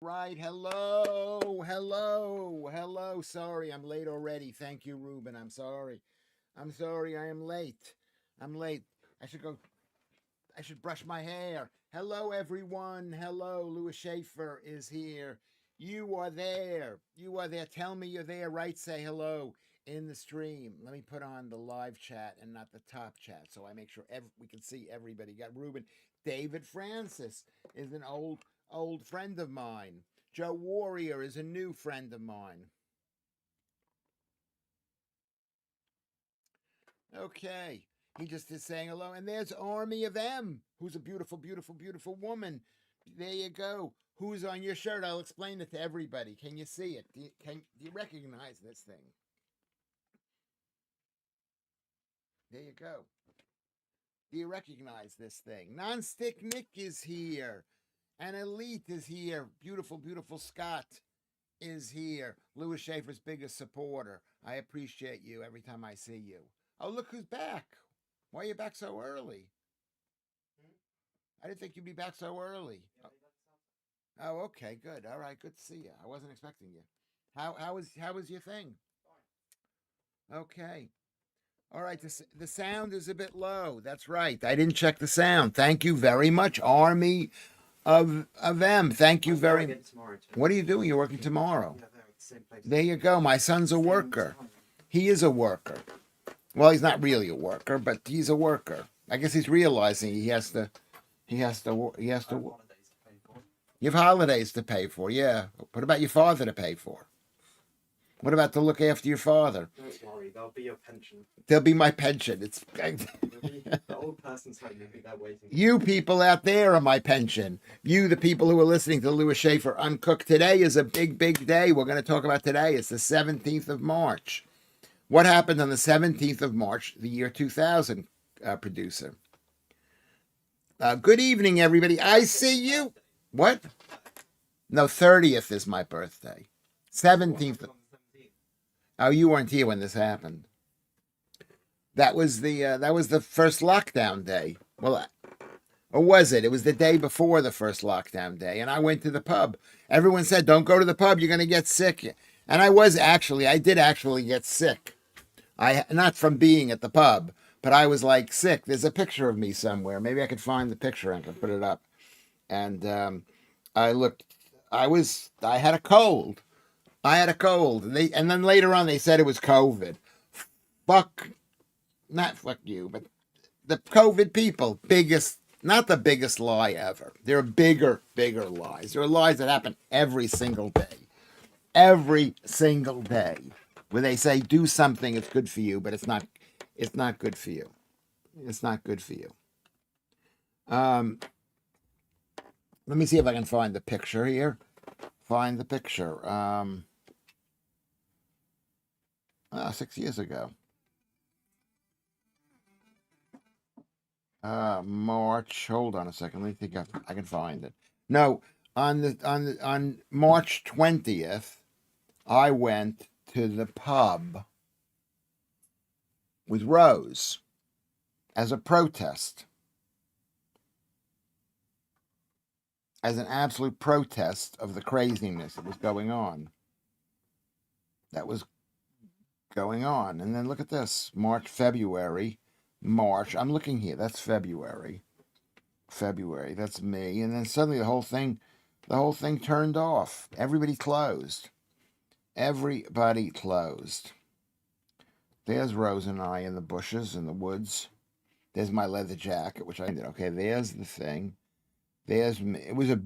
Right. Hello. Sorry, I'm late already. Thank you, Ruben. I'm sorry. I am late. I'm late. I should go. I should brush my hair. Hello, everyone. Hello, Lewis Schaffer is here. You are there. You are there. Tell me you're there. Right? Say hello in the stream. Let me put on the live chat and not the top chat so I make sure we can see everybody. Got Ruben. David Francis is an old friend of mine. Joe Warrior is a new friend of mine. Okay. He just is saying hello. And there's Army of M, who's a beautiful woman. There you go. Who's on your shirt? I'll explain it to everybody. Can you see it? Do you recognize this thing? There you go. Do you recognize this thing? Nonstick Nick is here. And Elite is here. Beautiful Scott is here. Lewis Schaffer's biggest supporter. I appreciate you every time I see you. Oh, look who's back. Why are you back so early? I didn't think you'd be back so early. Oh, okay, good. All right, good to see you. I wasn't expecting you. How was your thing? Okay. All right, the sound is a bit low. That's right. I didn't check the sound. Thank you very much, Army of M. Thank you very much. What are you doing? You're working tomorrow. There you go. My son's a worker. He is a worker. Well, he's not really a worker, but he's a worker. I guess he's realizing he has to. You have holidays to pay for. Yeah. What about your father to pay for? What about to look after your father? Don't worry, that'll be your pension. They'll be my pension. It's the old person's home. You'll be there waiting. You people out there are my pension. You, the people who are listening to Lewis Schaffer Uncooked. Today is a big day. We're going to talk about today. It's the 17th of March. What happened on the 17th of March, the year 2000, producer? Good evening, everybody. I see you. What? No, 30th is my birthday. 17th. Oh, you weren't here when this happened. That was the first lockdown day. Well, or was it? It was the day before the first lockdown day, and I went to the pub. Everyone said, "Don't go to the pub. You're going to get sick." And I did actually get sick. Not from being at the pub, but I was like sick. There's a picture of me somewhere. Maybe I could find the picture and I could put it up. And I had a cold. And then later on they said it was COVID. Not fuck you, but the COVID people, not the biggest lie ever. There are bigger lies. There are lies that happen every single day. Where they say do something, it's good for you, but it's not good for you. It's not good for you. Let me see if I can find the picture here. Find the picture. 6 years ago. March. Hold on a second. Let me think. I can find it. No, on March 20th, I went to the pub with Rose as a protest, as an absolute protest of the craziness that was going on. And then look at this. February. March. I'm looking here. That's February. That's me. And then suddenly the whole thing turned off. Everybody closed. There's Rose and I in the bushes, in the woods. There's my leather jacket, which I did. Okay, there's the thing. There's me. It was a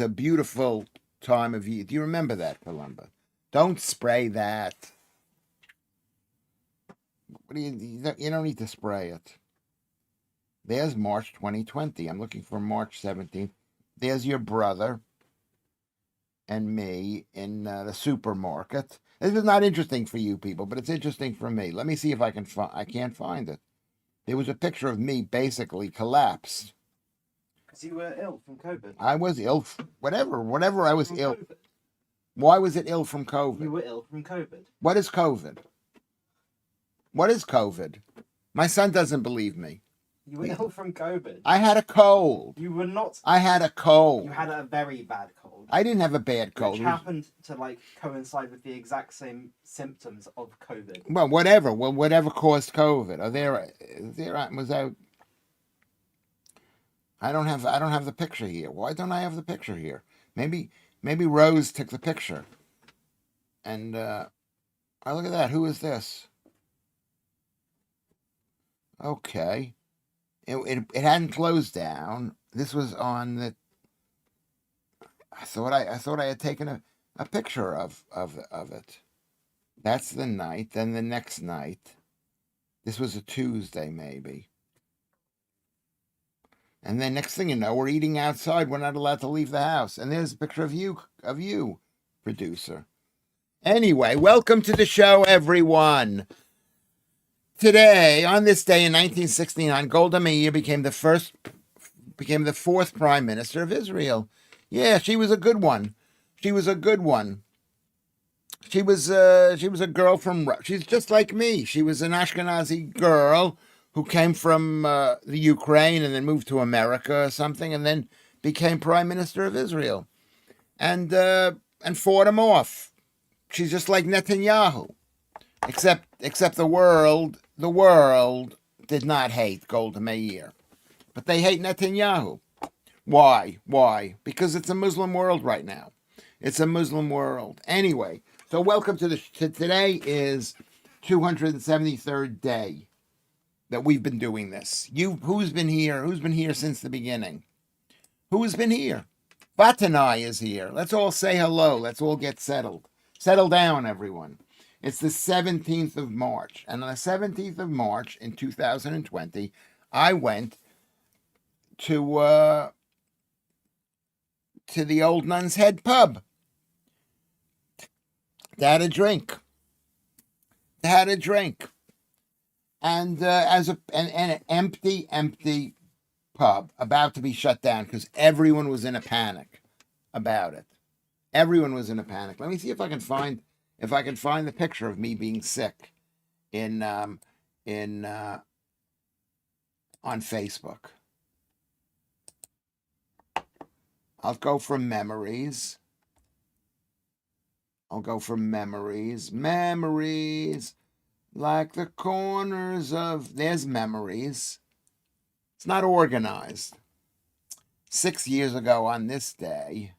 beautiful time of year. Do you remember that, Columba? Don't spray that. What do you don't need to spray it. There's March 2020. I'm looking for March 17th. There's your brother and me in the supermarket. This is not interesting for you people, but it's interesting for me. Let me see if I can find. I can't find it. There was a picture of me basically collapsed. Because you were ill from COVID. I was ill. Whatever I was ill. COVID. Why was it ill from COVID? You were ill from COVID. What is COVID? My son doesn't believe me. You were ill from COVID. I had a cold. You were not. I had a cold. You had a very bad cold. I didn't have a bad cold. Which happened to like coincide with the exact same symptoms of COVID. Well, whatever. Well, whatever caused COVID. Was that? I don't have the picture here. Why don't I have the picture here? Maybe Rose took the picture. And oh, look at that. Who is this? Okay. It hadn't closed down. This was on the. I thought I had taken a picture of it. That's the night. Then the next night. This was a Tuesday, maybe. And then next thing you know, we're eating outside. We're not allowed to leave the house. And there's a picture of you, producer. Anyway, welcome to the show, everyone. Today, on this day in 1969, Golda Meir became the fourth prime minister of Israel. Yeah, she was a good one. She was a girl from. She's just like me. She was an Ashkenazi girl who came from the Ukraine and then moved to America or something, and then became prime minister of Israel, and fought him off. She's just like Netanyahu, except the world did not hate Golda Meir, but they hate Netanyahu. Why? Because it's a Muslim world right now. It's a Muslim world. Anyway, so welcome to today is 273rd day that we've been doing this. Who's been here? Who's been here since the beginning? Who's been here? Vatanai is here. Let's all say hello. Let's all get settled. Settle down, everyone. It's the 17th of March. And on the 17th of March in 2020, I went to the Old Nun's Head pub to have a drink. And an empty pub about to be shut down because everyone was in a panic about it. Everyone was in a panic. Let me see if I can find the picture of me being sick on Facebook. I'll go from memories. Memories. Like the corners of... There's memories. It's not organized. 6 years ago on this day.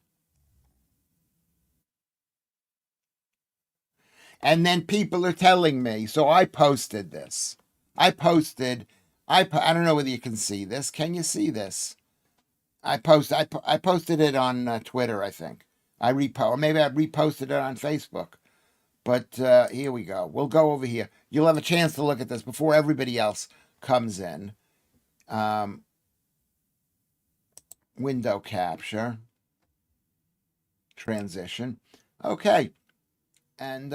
And then people are telling me, so I posted this. I don't know whether you can see this. Can you see this? I posted it on Twitter, I think. Or maybe I reposted it on Facebook. But here we go. We'll go over here. You'll have a chance to look at this before everybody else comes in. Window capture. Transition. Okay. And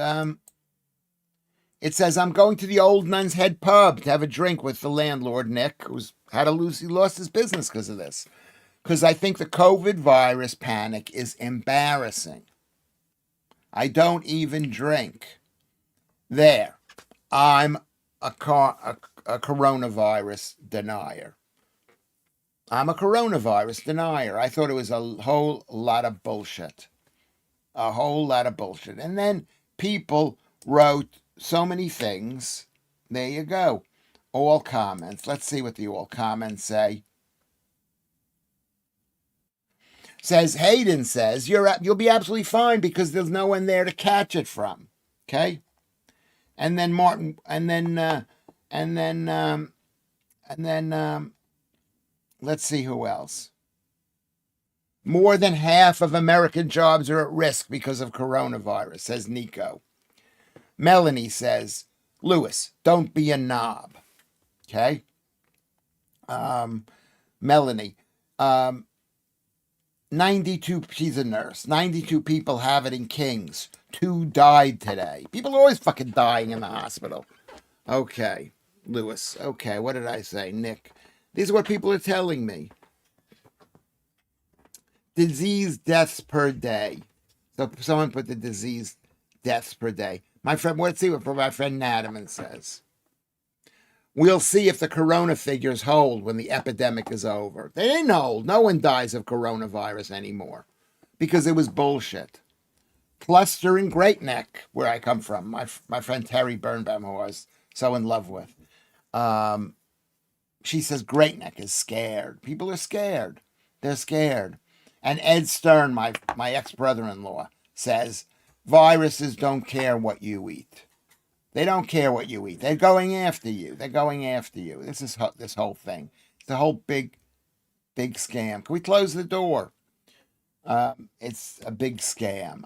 it says, I'm going to the Old Nun's Head pub to have a drink with the landlord, Nick, he lost his business because of this. Because I think the COVID virus panic is embarrassing. I don't even drink. There. I'm a coronavirus denier. I thought it was a whole lot of bullshit. And then people wrote so many things. There you go. All comments. Let's see what the all comments say. Hayden says you'll be absolutely fine because there's no one there to catch it from. Okay, and then Martin, and then let's see who else. More than half of American jobs are at risk because of coronavirus, says Nico. Melanie says, Lewis, don't be a knob. Okay. Melanie. 92, she's a nurse. 92 people have it in Kings. 2 died today. People are always fucking dying in the hospital. Okay, Lewis. Okay, what did I say? Nick. These are what people are telling me. Disease deaths per day. So someone put the disease deaths per day. My friend, let's see what my friend Nadaman says. We'll see if the corona figures hold when the epidemic is over. They didn't hold. No one dies of coronavirus anymore because it was bullshit. Cluster in Great Neck, where I come from, my friend Terry Birnbaum, who I was so in love with. She says Great Neck is scared. People are scared. They're scared. And Ed Stern, my ex-brother-in-law, says viruses don't care what you eat. They don't care what you eat. They're going after you. They're going after you. This is this whole thing. It's a whole big scam. Can we close the door? It's a big scam.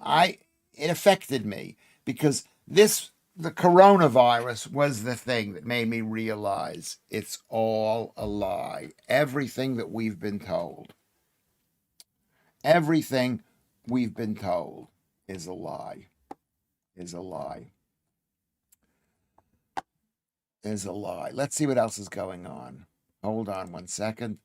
It affected me because the coronavirus was the thing that made me realize it's all a lie. Everything that we've been told. Everything we've been told is a lie. Is a lie. Is a lie. Let's see what else is going on. Hold on one second.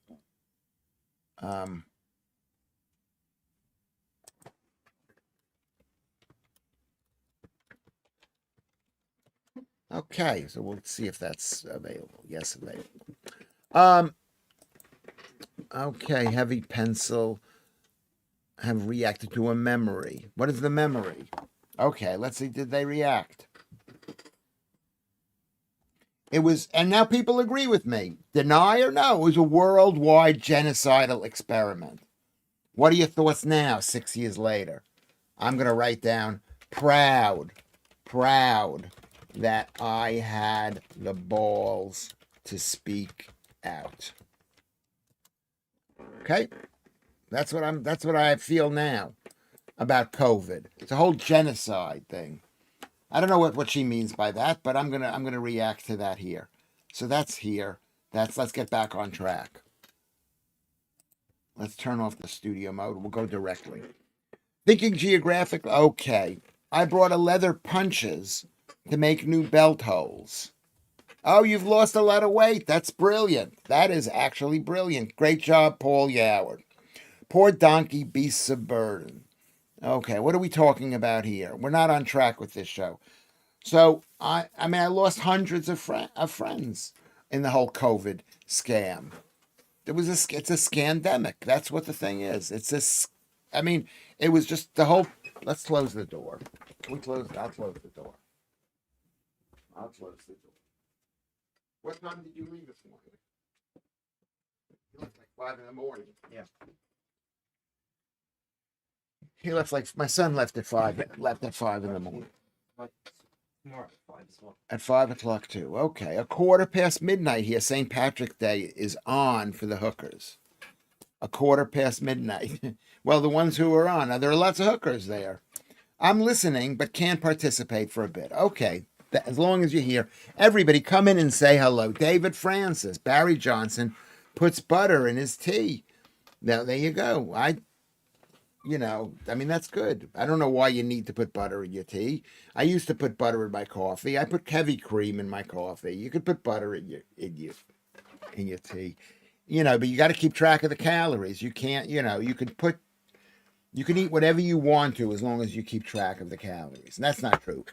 Okay, so we'll see if that's available. Yes, available. Okay, heavy pencil have reacted to a memory. What is the memory? Okay, let's see. Did they react? It was, and now people agree with me. Deny or no, it was a worldwide genocidal experiment. What are your thoughts now, 6 years later? I'm going to write down proud that I had the balls to speak out. Okay? That's what I feel now about COVID. It's a whole genocide thing. I don't know what she means by that, but I'm gonna react to that here. So that's here. Let's get back on track. Let's turn off the studio mode. We'll go directly. Thinking geographic. Okay. I brought a leather punches to make new belt holes. Oh, you've lost a lot of weight. That's brilliant. That is actually brilliant. Great job, Paul Yoward. Poor donkey beasts of burden. Okay, what are we talking about here? We're not on track with this show. So I lost hundreds of friends in the whole COVID scam. It's a scandemic. That's what the thing is. It was just the whole. Let's close the door. I'll close the door. I'll close the door. What time did you leave this morning? You left like 5 in the morning. Yeah. He left like my son left at 5. Left at 5 in the morning. More at 5 as well. At 5 o'clock too. Okay, a quarter past midnight here. St. Patrick's Day is on for the hookers. A quarter past midnight. Well, the ones who are on. Now, there are lots of hookers there. I'm listening, but can't participate for a bit. Okay, as long as you're here, everybody come in and say hello. David Francis, Barry Johnson puts butter in his tea. Now, there you go. That's good. I don't know why you need to put butter in your tea. I used to put butter in my coffee. I put heavy cream in my coffee. You could put butter in your tea. But you got to keep track of the calories. You can't, you can eat whatever you want to as long as you keep track of the calories. And that's not true.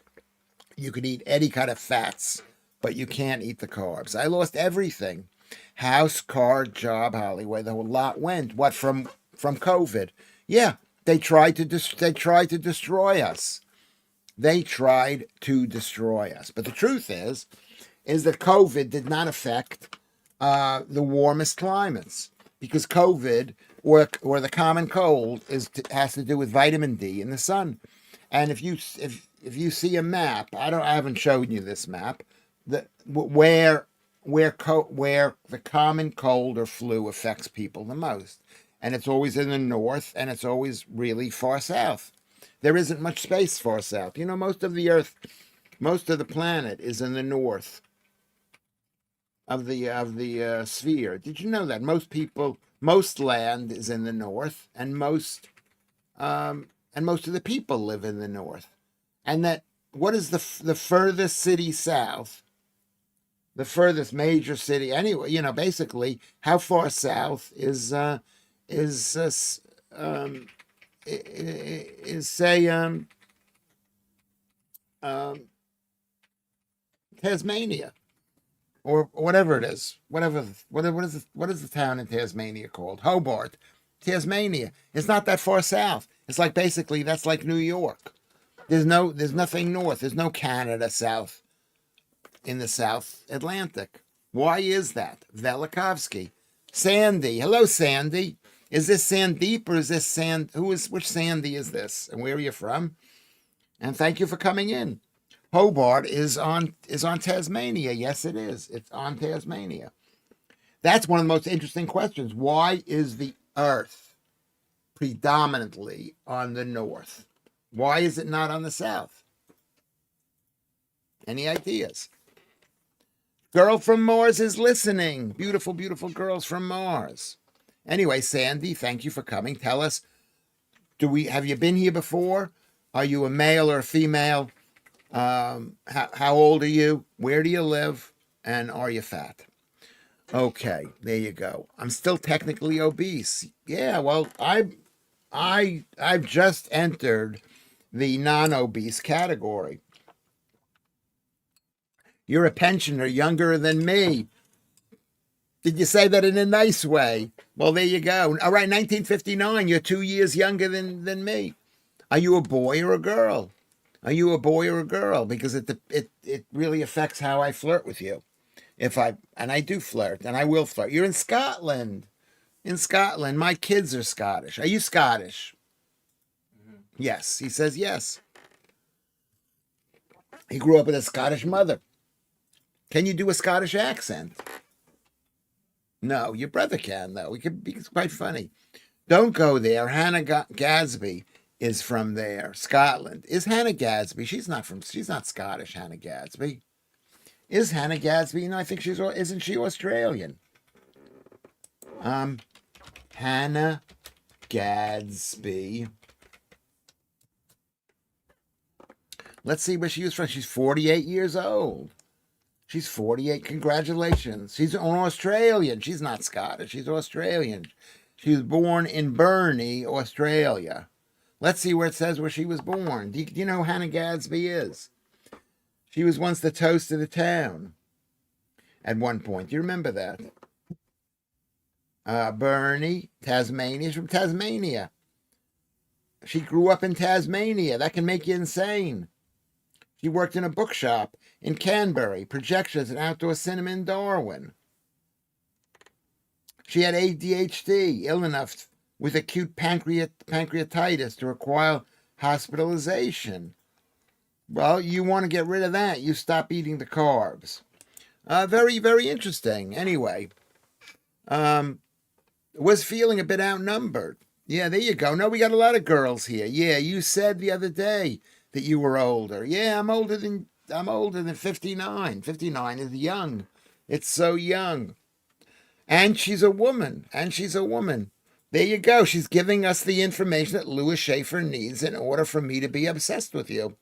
You can eat any kind of fats, but you can't eat the carbs. I lost everything. House, car, job, Hollywood, the whole lot went. What, from COVID? Yeah, they tried to destroy us. They tried to destroy us. But the truth is that COVID did not affect the warmest climates, because COVID or the common cold has to do with vitamin D in the sun. And if you see a map, I haven't shown you this map, where the common cold or flu affects people the most. And it's always in the north, and it's always really far south. There isn't much space far south. Most of the earth, most of the planet is in the north of the sphere. Did you know that most land is in the north, and most of the people live in the north? And that what is the furthest city south? The furthest major city, anyway. Basically, how far south is say Tasmania. or whatever it is. What is the town in Tasmania called? Hobart, Tasmania. It's not that far south. It's like basically that's like New York. There's nothing north. There's no Canada south in the South Atlantic. Why is that? Velikovsky. Sandy. Hello, Sandy. Is this Sandeep or is this which Sandy is this? And where are you from? And thank you for coming in. Hobart is on Tasmania. Yes, it is. It's on Tasmania. That's one of the most interesting questions. Why is the Earth predominantly on the north? Why is it not on the south? Any ideas? Girl from Mars is listening. Beautiful, beautiful girls from Mars. Anyway, Sandy, thank you for coming. Tell us, have you been here before? Are you a male or a female? How old are you? Where do you live? And are you fat? Okay, there you go. I'm still technically obese. Yeah, well, I've just entered the non-obese category. You're a pensioner younger than me. Did you say that in a nice way? Well, there you go. All right, 1959. You're 2 years younger than me. Are you a boy or a girl? Are you a boy or a girl? Because it really affects how I flirt with you. And I do flirt, and I will flirt. You're in Scotland. In Scotland, my kids are Scottish. Are you Scottish? Mm-hmm. Yes. He says yes. He grew up with a Scottish mother. Can you do a Scottish accent? No, your brother can, though. It could be quite funny. Don't go there. Hannah Gadsby is from there, Scotland. Is Hannah Gadsby? She's not Scottish, Hannah Gadsby. Is Hannah Gadsby? No, I think isn't she Australian? Hannah Gadsby. Let's see where she was from. She's 48 years old. She's 48. Congratulations. She's an Australian. She's not Scottish. She's Australian. She was born in Burnie, Australia. Let's see where it says where she was born. Do you know who Hannah Gadsby is? She was once the toast of the town at one point. Do you remember that? Burnie, Tasmania. She's from Tasmania. She grew up in Tasmania. That can make you insane. She worked in a bookshop in Canberra, projections and outdoor cinema in Darwin. She had ADHD, ill enough with acute pancreatitis to require hospitalization. Well, you want to get rid of that. You stop eating the carbs. Very, very interesting. Anyway, was feeling a bit outnumbered. Yeah, there you go. No, we got a lot of girls here. Yeah, you said the other day that you were older. Yeah, I'm older than 59. 59 is young. It's so young. And she's a woman. There you go. She's giving us the information that Lewis Schaffer needs in order for me to be obsessed with you.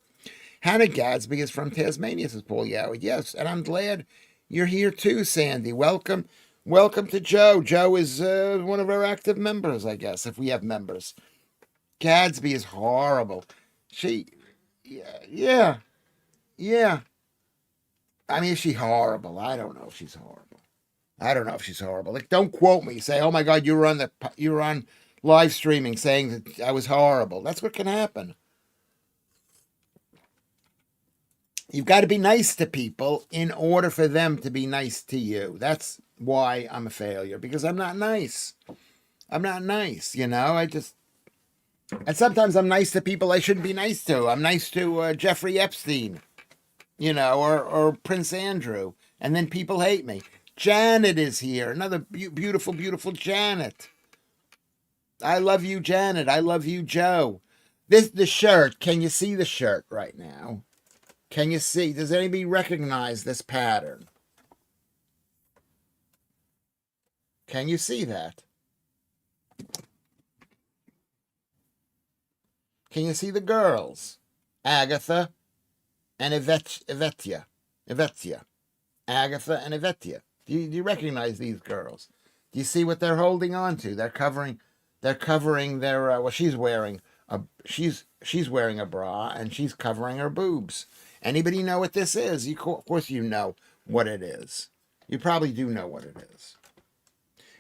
Hannah Gadsby is from Tasmania, says Paul Yoward. Yes, and I'm glad you're here too, Sandy. Welcome to Joe. Joe is one of our active members, I guess, if we have members. Gadsby is horrible. Yeah. I mean, is she horrible? I don't know if she's horrible. Like, don't quote me. Say, oh my God, you were on live streaming saying that I was horrible. That's what can happen. You've got to be nice to people in order for them to be nice to you. That's why I'm a failure, because I'm not nice. And sometimes I'm nice to people I shouldn't be nice to. I'm nice to Jeffrey Epstein, or Prince Andrew, and then people hate me. Janet is here, another beautiful, beautiful Janet. I love you, Janet. I love you, Joe. The shirt, can you see the shirt right now? Can you see? Does anybody recognize this pattern? Can you see that? Can you see the girls? Agatha and Ivetia. Agatha and Ivetia. Do you recognize these girls? Do you see what they're holding on to? They're covering their she's wearing a bra and she's covering her boobs. Anybody know what this is? Of course you know what it is. You probably do know what it is.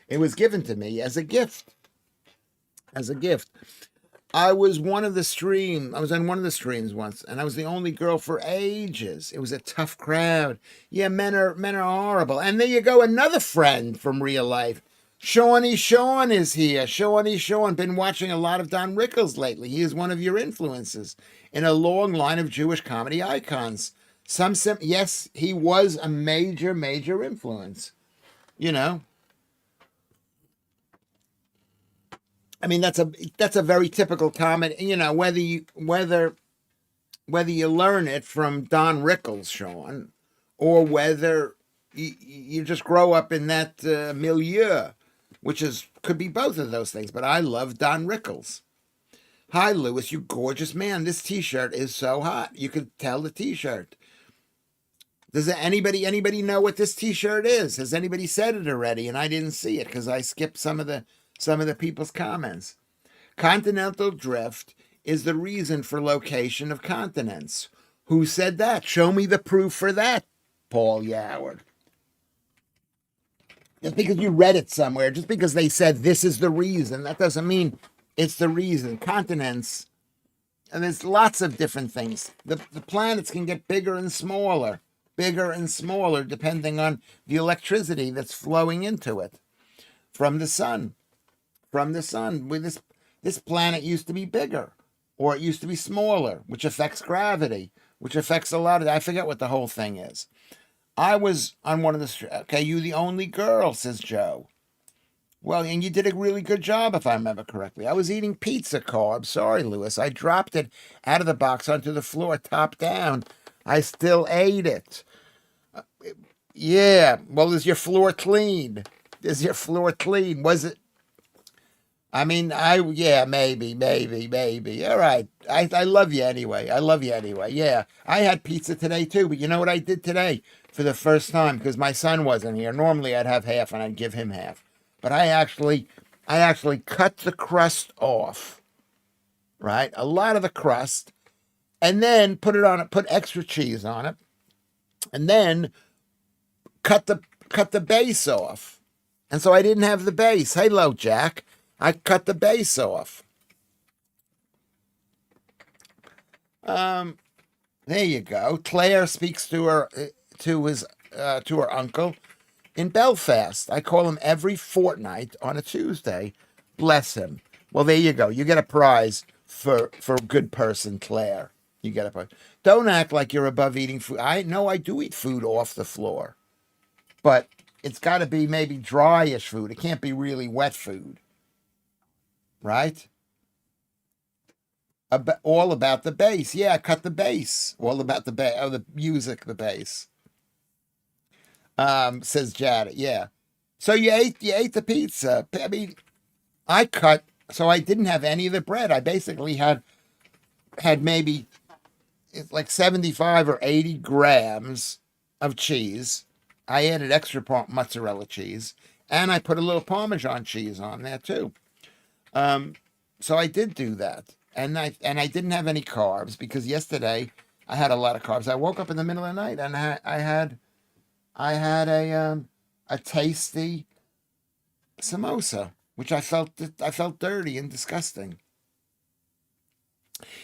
It was given to me as a gift. As a gift. I was on one of the streams once, and I was the only girl for ages. It was a tough crowd. Yeah, men are horrible. And there you go, another friend from real life. Shawnee Sean is here. Shawnee Sean, been watching a lot of Don Rickles lately. He is one of your influences in a long line of Jewish comedy icons. Yes, he was a major influence. You know, I mean, that's a very typical comment. You know, whether you learn it from Don Rickles, Sean, or whether you just grow up in that milieu, which could be both of those things. But I love Don Rickles. Hi, Lewis, you gorgeous man. This T-shirt is so hot. You could tell the T-shirt. Does anybody know what this T-shirt is? Has anybody said it already? And I didn't see it because I skipped some of the people's comments. Continental drift is the reason for location of continents. Who said that? Show me the proof for that, Paul Yoward. Just because you read it somewhere, just because they said this is the reason, that doesn't mean it's the reason. Continents, and there's lots of different things. The planets can get bigger and smaller, depending on the electricity that's flowing into it from the sun. With this planet used to be bigger, or it used to be smaller, which affects gravity, which affects a lot of. I forget what the whole thing is. I was on one of the. Okay, you the only girl, says Joe. Well, and you did a really good job, if I remember correctly. I was eating pizza carb. Sorry, Lewis. I dropped it out of the box onto the floor, top down. I still ate it. Yeah. Well, is your floor clean? Was it? I mean, maybe. All right. I love you anyway. Yeah. I had pizza today too, but you know what I did today for the first time because my son wasn't here. Normally I'd have half and I'd give him half. But I actually cut the crust off. Right? A lot of the crust, and then put extra cheese on it, and then cut the base off. And so I didn't have the base. Hello, Jack. I cut the base off. There you go. Claire speaks to her uncle in Belfast. I call him every fortnight on a Tuesday. Bless him. Well, there you go. You get a prize for good person, Claire. You get a prize. Don't act like you're above eating food. I do eat food off the floor, but it's got to be maybe dryish food. It can't be really wet food. Right? All about the bass. Yeah, cut the bass. All about the bass. Oh, the music, the bass. Says Janet. Yeah. So you ate the pizza. I mean, I cut, so I didn't have any of the bread. I basically had maybe like 75 or 80 grams of cheese. I added extra mozzarella cheese, and I put a little Parmesan cheese on there too. So I did do that, and I didn't have any carbs because yesterday I had a lot of carbs. I woke up in the middle of the night and I had a tasty samosa, which I felt dirty and disgusting.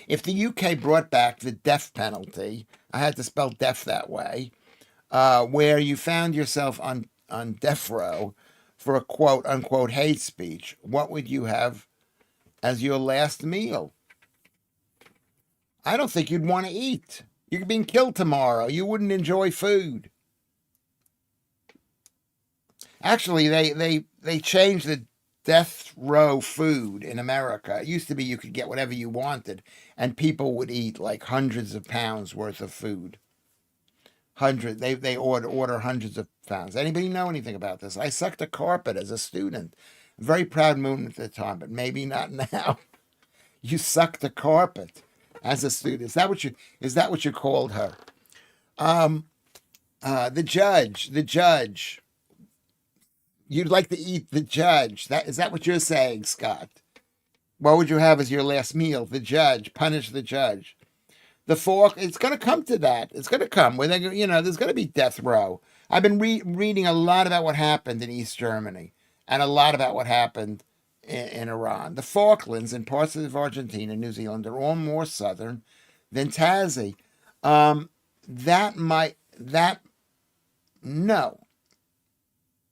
If the UK brought back the death penalty, I had to spell death that way, where you found yourself on death row for a quote unquote hate speech, what would you have as your last meal? I don't think you'd want to eat. You're being killed tomorrow. You wouldn't enjoy food. Actually, they changed the death row food in America. It used to be you could get whatever you wanted, and people would eat like hundreds of pounds worth of food. They order hundreds of pounds. Anybody know anything about this? I sucked a carpet as a student. Very proud moment at the time, but maybe not now. You sucked a carpet as a student. Is that what you called her? The judge. You'd like to eat the judge. Is that what you're saying, Scott? What would you have as your last meal? The judge. Punish the judge. The fork, it's going to come to that. It's going to come when there's going to be death row. I've been reading a lot about what happened in East Germany and a lot about what happened in Iran. The Falklands and parts of Argentina and New Zealand are all more southern than Tuesay. That might, that, no,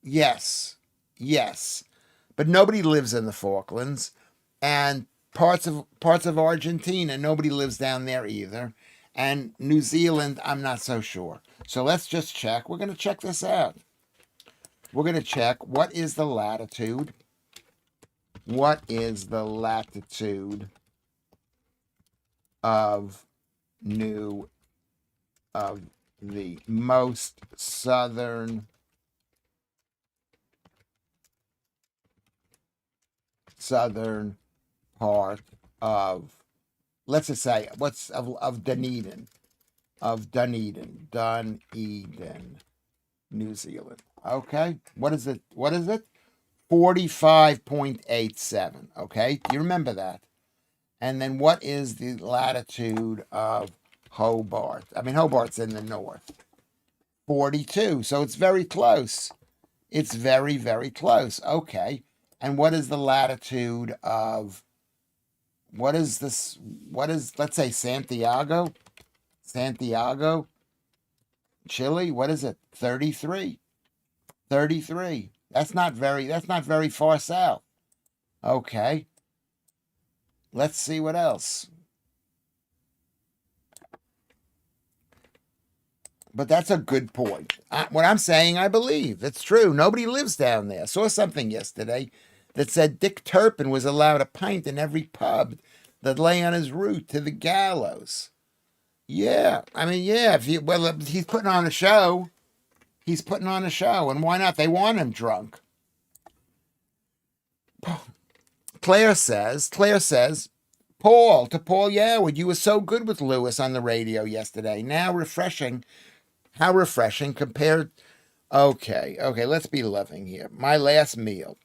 yes, yes. But nobody lives in the Falklands. And parts of Argentina, nobody lives down there either. And New Zealand, I'm not so sure. So let's just check. We're going to check this out. We're going to check what is the latitude. What is the latitude of New of the most southern part of, let's just say, what's of Dunedin, New Zealand. Okay, what is it? 45.87. Okay, do you remember that? And then what is the latitude of Hobart? I mean, Hobart's in the north. 42. So it's very close. It's very, very close. Okay. And what is the latitude of, what is this? What is, let's say, Santiago, Chile? What is it? 33. 33. That's not very far south. Okay. Let's see what else. But that's a good point. What I'm saying, I believe. It's true. Nobody lives down there. I saw something yesterday that said Dick Turpin was allowed a pint in every pub that lay on his route to the gallows. Yeah. I mean, yeah. If he's putting on a show. He's putting on a show. And why not? They want him drunk. Claire says, Paul, Yarwood, you were so good with Lewis on the radio yesterday. Now refreshing. How refreshing compared. Okay, let's be loving here. My last meal,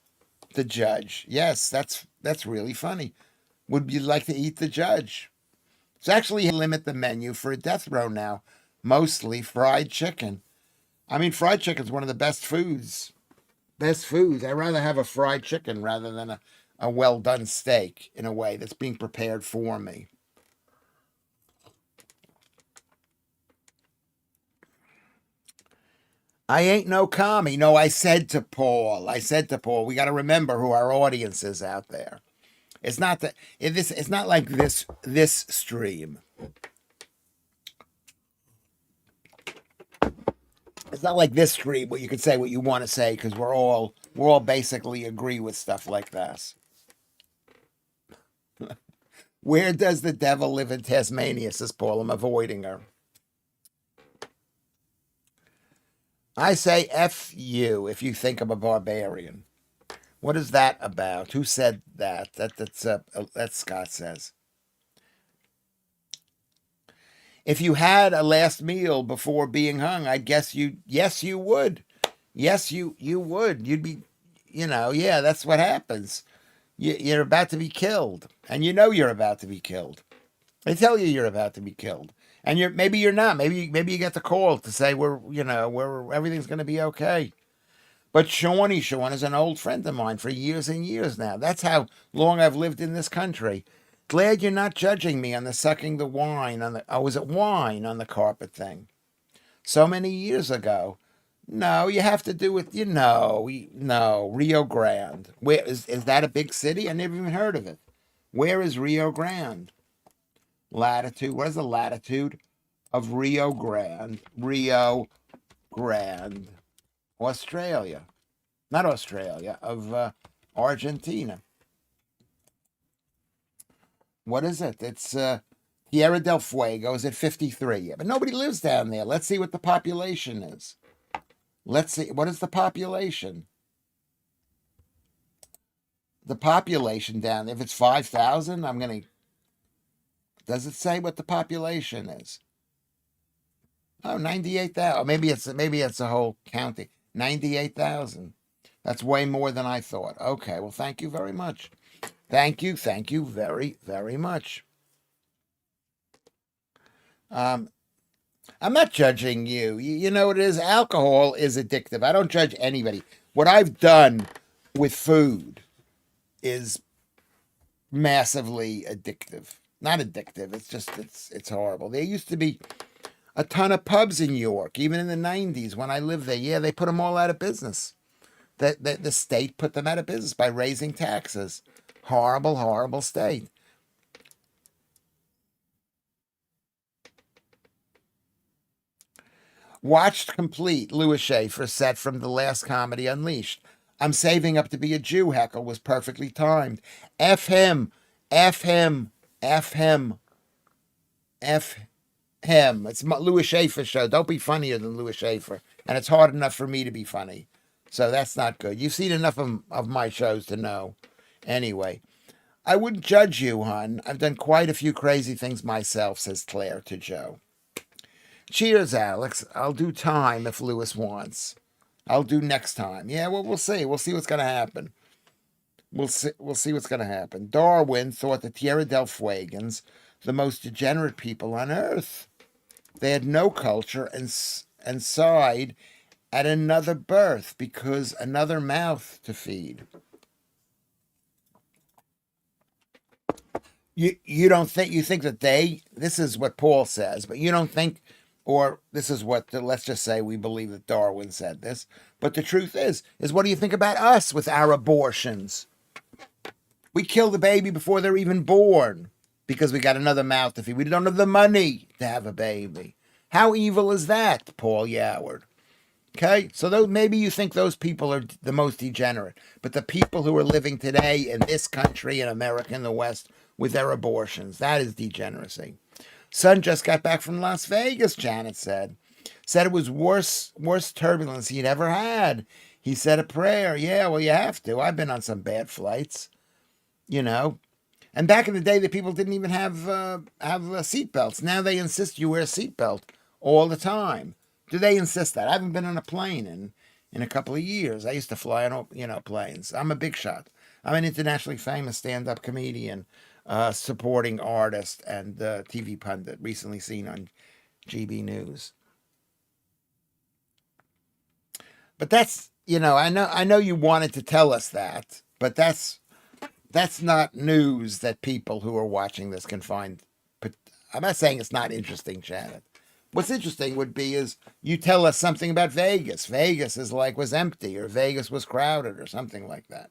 the judge. Yes, that's really funny. Would you like to eat the judge? It's actually limit the menu for a death row now. Mostly fried chicken. I mean, fried chicken is one of the best foods. I'd rather have a fried chicken rather than a well-done steak in a way that's being prepared for me. I ain't no commie. No, I said to Paul, we got to remember who our audience is out there. It's not that it's not like this stream. It's not like this stream where you can say what you want to say because we're all basically agree with stuff like this. Where does the devil live in Tasmania? Says Paul. I'm avoiding her. I say F you if you think I'm a barbarian. What is that about? Who said that? That Scott says. If you had a last meal before being hung, I guess yes, you would. Yes, you would. You'd be, yeah, that's what happens. You're about to be killed, and you're about to be killed. They tell you're about to be killed, and maybe you're not. Maybe you get the call to say we're everything's going to be okay. But Sean is an old friend of mine for years and years now. That's how long I've lived in this country. Glad you're not judging me on the sucking the wine on the. Oh, was it wine on the carpet thing? So many years ago. No, you have to do it. No, Rio Grande. Where is that a big city? I never even heard of it. Where is Rio Grande? Latitude. What is the latitude of Rio Grande? Rio Grande, Australia. Not Australia, of Argentina. What is it? It's Tierra del Fuego is at 53. Yeah, but nobody lives down there. Let's see what the population is. Let's see. What is the population? The population down there, if it's 5,000, does it say what the population is? Oh, 98,000. Maybe it's a whole county. 98,000. That's way more than I thought. Okay, well, thank you very much. Thank you very, very much. Um, I'm not judging you. You know what it is? Alcohol is addictive. I don't judge anybody. What I've done with food is massively addictive. Not addictive. It's just it's horrible. There used to be a ton of pubs in New York, even in the 90s when I lived there. Yeah, they put them all out of business. The state put them out of business by raising taxes. Horrible, horrible state. Watched complete Lewis Schaffer set from the last comedy Unleashed. I'm saving up to be a Jew. Heckle was perfectly timed. F him, F him, F him, F him. It's Lewis Schaffer's show. Don't be funnier than Lewis Schaffer. And it's hard enough for me to be funny. So that's not good. You've seen enough of my shows to know. Anyway, I wouldn't judge you, hon. I've done quite a few crazy things myself, says Claire to Joe. Cheers, Alex. I'll do time if Lewis wants. I'll do next time. Yeah, well, we'll see. We'll see what's going to happen. We'll see what's going to happen. Darwin thought the Tierra del Fuegans the most degenerate people on earth. They had no culture and sighed at another birth because another mouth to feed. You don't think you think that this is what Paul says, but you don't think, or this is what let's just say we believe that Darwin said this, but the truth is what do you think about us with our abortions? We kill the baby before they're even born because we got another mouth to feed. We don't have the money to have a baby. How evil is that, Paul Yoward? Okay, so maybe you think those people are the most degenerate, but the people who are living today in this country, in America, in the West, with their abortions, that is degeneracy. Son just got back from Las Vegas, Janet said. Said it was worst turbulence he'd ever had. He said a prayer. Yeah, well, you have to. I've been on some bad flights, you know. And back in the day, the people didn't even have seatbelts. Now they insist you wear a seatbelt all the time. Do they insist that? I haven't been on a plane in a couple of years. I used to fly on, planes. I'm a big shot. I'm an internationally famous stand-up comedian, supporting artist, and TV pundit, recently seen on GB News. But that's, I know you wanted to tell us that, but that's not news that people who are watching this can find. But I'm not saying it's not interesting, Janet. What's interesting would be is you tell us something about Vegas. Vegas was empty, or Vegas was crowded, or something like that.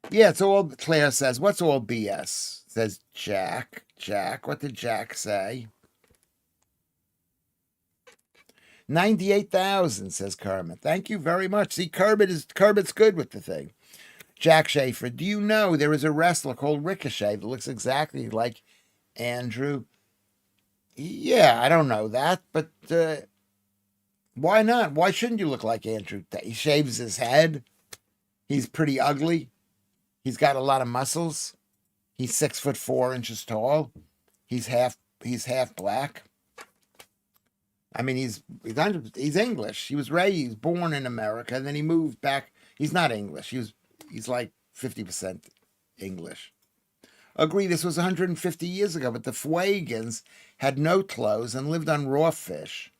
Yeah, it's all, Claire says, what's all BS? Says Jack. Jack, what did Jack say? 98,000, says Kermit. Thank you very much. See, Kermit's good with the thing. Jack Schaffer, do you know there is a wrestler called Ricochet that looks exactly like Andrew? Yeah, I don't know that, but why not? Why shouldn't you look like Andrew? He shaves his head. He's pretty ugly. He's got a lot of muscles. He's 6'4" tall. He's half black. I mean, he's English. He was born in America, and then he moved back. He's not English. He's like 50% English. Agree, this was 150 years ago, but the Fuegans had no clothes and lived on raw fish.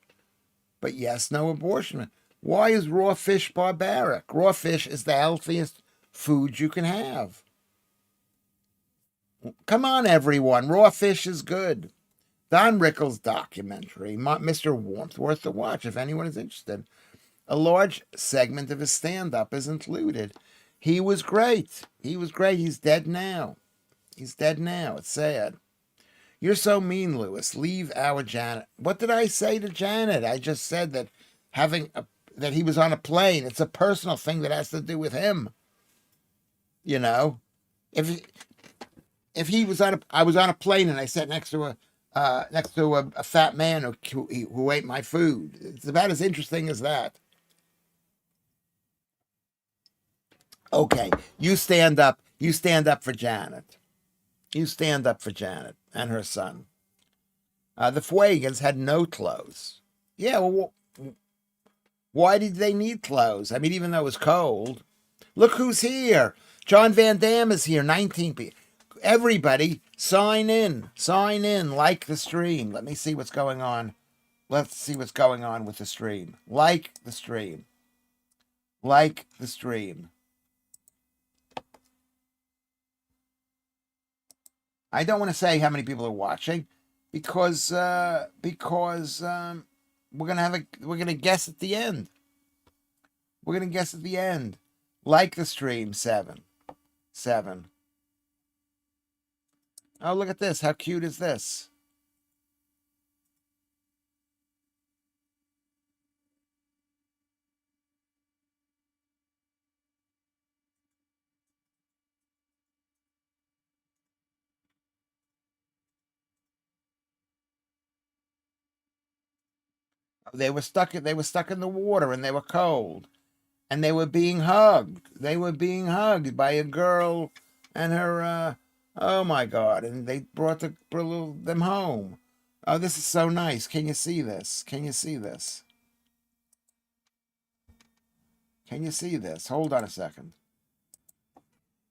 But yes, no abortion. Why is raw fish barbaric? Raw fish is the healthiest food you can have. Come on, everyone. Raw fish is good. Don Rickles' documentary, Mr. Warmth, worth the watch if anyone is interested. A large segment of his stand-up is included. He was great. He's dead now. It's sad. You're so mean, Lewis. Leave our Janet. What did I say to Janet? I just said that that he was on a plane. It's a personal thing that has to do with him. If he was I was on a plane and I sat next to a fat man who ate my food. It's about as interesting as that. Okay, you stand up. You stand up for Janet. You stand up for Janet and her son. The Fuegans had no clothes. Yeah, well, why did they need clothes? I mean, even though it was cold. Look who's here. John Van Damme is here, 19 people. Everybody, sign in. Sign in. Like the stream. Let me see what's going on. Let's see what's going on with the stream. Like the stream. Like the stream. I don't want to say how many people are watching because we're gonna guess at the end. We're gonna guess at the end. Like the stream, 7. Oh, look at this. How cute is this? They were stuck in the water and they were cold. And they were being hugged. They were being hugged by a girl and her oh my god, and they brought them home. Oh, this is so nice. Can you see this? Can you see this? Can you see this? Hold on a second.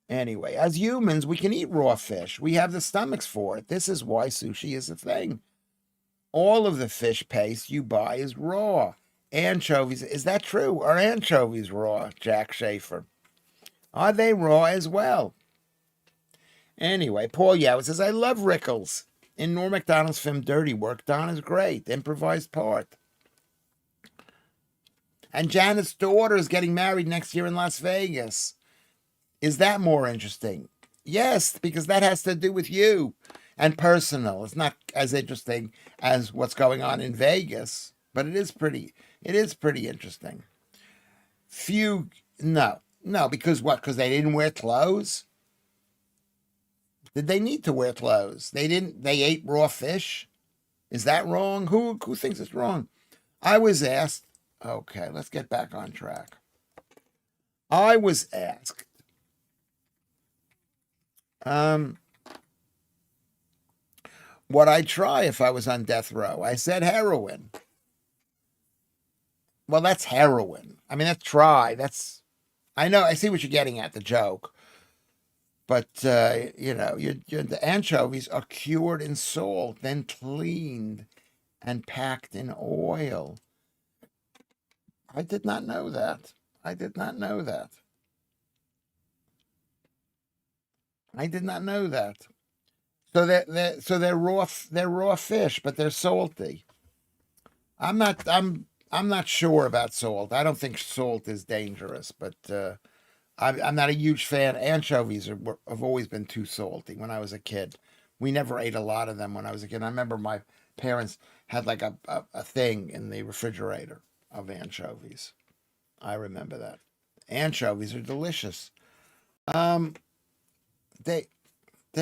Anyway, as humans, we can eat raw fish. We have the stomachs for it. This is why sushi is a thing. All of the fish paste you buy is raw. Anchovies, is that true? Are anchovies raw, Jack Schaffer? Are they raw as well? Anyway, Paul Yow says, I love Rickles. In Norm MacDonald's film Dirty Work, Don is great. Improvised part. And Janet's daughter is getting married next year in Las Vegas. Is that more interesting? Yes, because that has to do with you and personal. It's not as interesting as what's going on in Vegas, but it is pretty interesting. No, because what? Because they didn't wear clothes? Did they need to wear clothes? They ate raw fish? Is that wrong? Who thinks it's wrong? I was asked, okay, let's get back on track. I was asked, what I'd try if I was on death row. I said heroin. Well, that's heroin. I mean, that's try. I know, I see what you're getting at, the joke. But, the anchovies are cured in salt, then cleaned and packed in oil. I did not know that. I did not know that. So they're raw fish, but they're salty. I'm not sure about salt. I don't think salt is dangerous, but I'm not a huge fan. Anchovies have always been too salty. When I was a kid, we never ate a lot of them. When I was a kid, I remember my parents had like a thing in the refrigerator of anchovies. I remember that. Anchovies are delicious. They're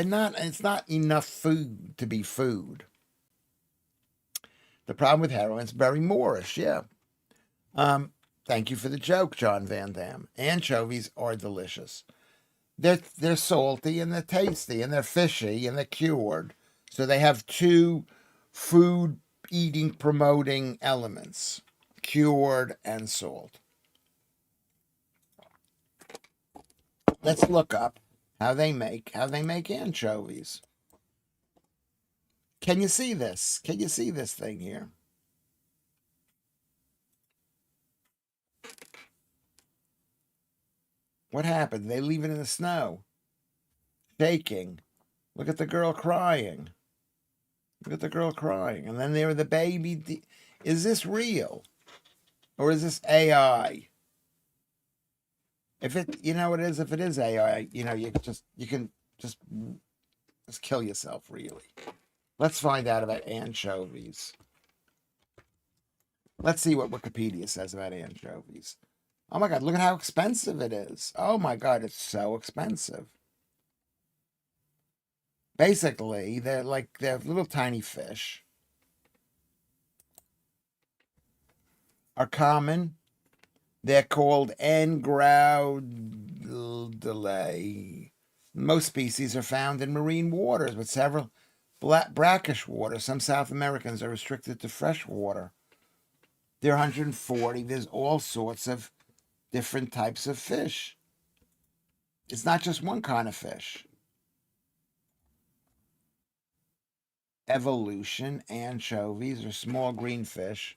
not. It's not enough food to be food. The problem with heroin is very Moorish. Yeah. Thank you for the joke, John Van Dam. Anchovies are delicious. They're salty and they're tasty and they're fishy and they're cured. So they have two food eating promoting elements: cured and salt. Let's look up how they make anchovies. Can you see this? Can you see this thing here? What happened? They leave it in the snow. Shaking. Look at the girl crying. Look at the girl crying. And then there are the baby. Is this real? Or is this AI? If it, what it is, if it is AI, you can just kill yourself, really. Let's find out about anchovies. Let's see what Wikipedia says about anchovies. Oh my God, look at how expensive it is. Oh my God, it's so expensive. Basically, they're little tiny fish. Are common. They're called engraudulae. Most species are found in marine waters, but several brackish water. Some South Americans are restricted to fresh water. There are 140. There's all sorts of different types of fish. It's not just one kind of fish. Evolution, anchovies are small green fish.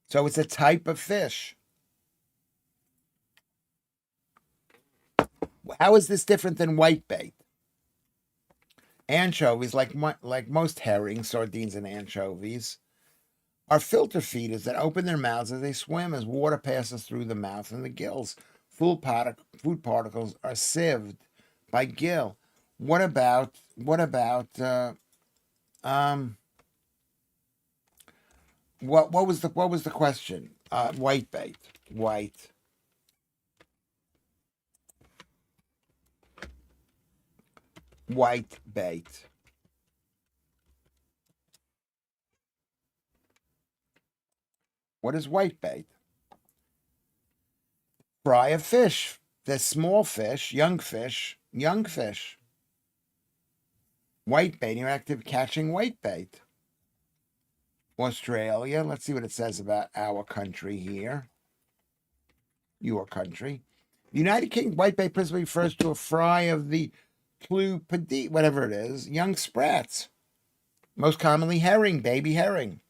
So it's a type of fish. How is this different than whitebait? Anchovies, like most herrings, sardines, and anchovies, are filter feeders that open their mouths as they swim as water passes through the mouth and the gills. Food particles are sieved by gill. What about what was the question? Whitebait. Whitebait. What is whitebait? Fry of fish. They're small fish, young fish. Whitebait, you're active catching whitebait. Australia, let's see what it says about our country here. Your country. United Kingdom, whitebait principally refers to a fry of the clupidie, whatever it is, young sprats. Most commonly herring, baby herring.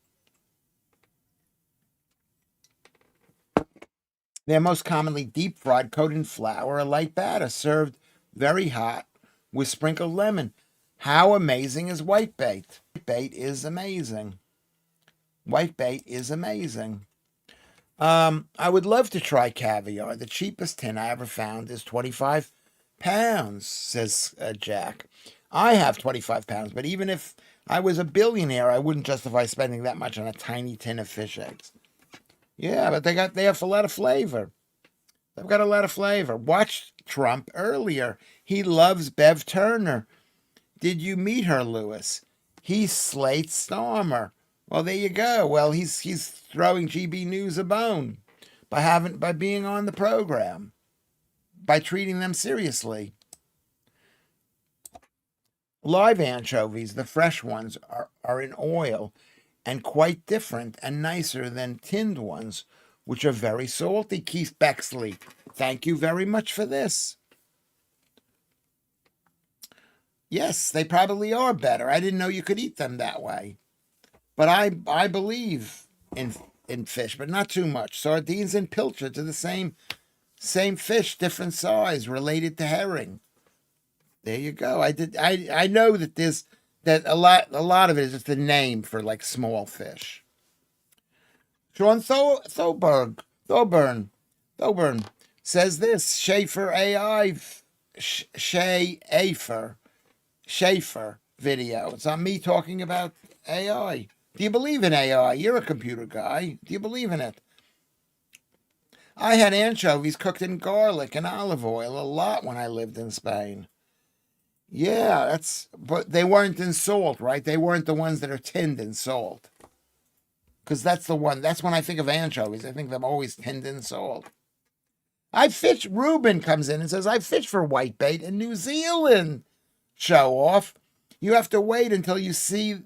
They're most commonly deep fried, coated in flour, a light batter, served very hot with sprinkled lemon. How amazing is whitebait? Whitebait is amazing. I would love to try caviar. The cheapest tin I ever found is 25 pounds, says Jack. I have 25 pounds, but even if I was a billionaire, I wouldn't justify spending that much on a tiny tin of fish eggs. Yeah, but they have a lot of flavor. They've got a lot of flavor. Watched Trump earlier. He loves Bev Turner. Did you meet her, Lewis? He's Slate Stormer. Well, there you go. Well, he's throwing GB News a bone by being on the program, by treating them seriously. Live anchovies, the fresh ones, are in oil and quite different and nicer than tinned ones, which are very salty. Keith Bexley, thank you very much for this. Yes, they probably are better. I didn't know you could eat them that way. But I believe in fish, but not too much. Sardines and pilchards are the same fish, different size, related to herring. There you go. I know that a lot of it is just a name for like small fish. Sean Thoburn says this: Schaffer AI Schaffer video. It's on me talking about AI. Do you believe in AI? You're a computer guy. Do you believe in it? I had anchovies cooked in garlic and olive oil a lot when I lived in Spain. Yeah, but they weren't in salt, right? They weren't the ones that are tinned in salt. Because that's when I think of anchovies. I think of them always tinned in salt. Ruben comes in and says, I fish for whitebait in New Zealand. Show off. You have to wait until you see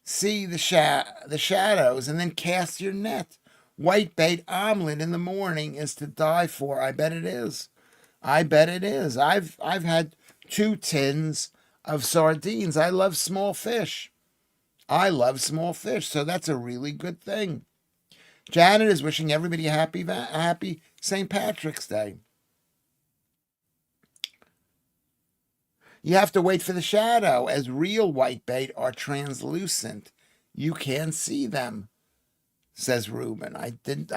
the shadows and then cast your net. Whitebait omelet in the morning is to die for. I bet it is. I've had 2 tins of sardines. I love small fish. So that's a really good thing. Janet is wishing everybody a happy St. Patrick's Day. You have to wait for the shadow, as real whitebait are translucent. You can't see them, says Ruben. I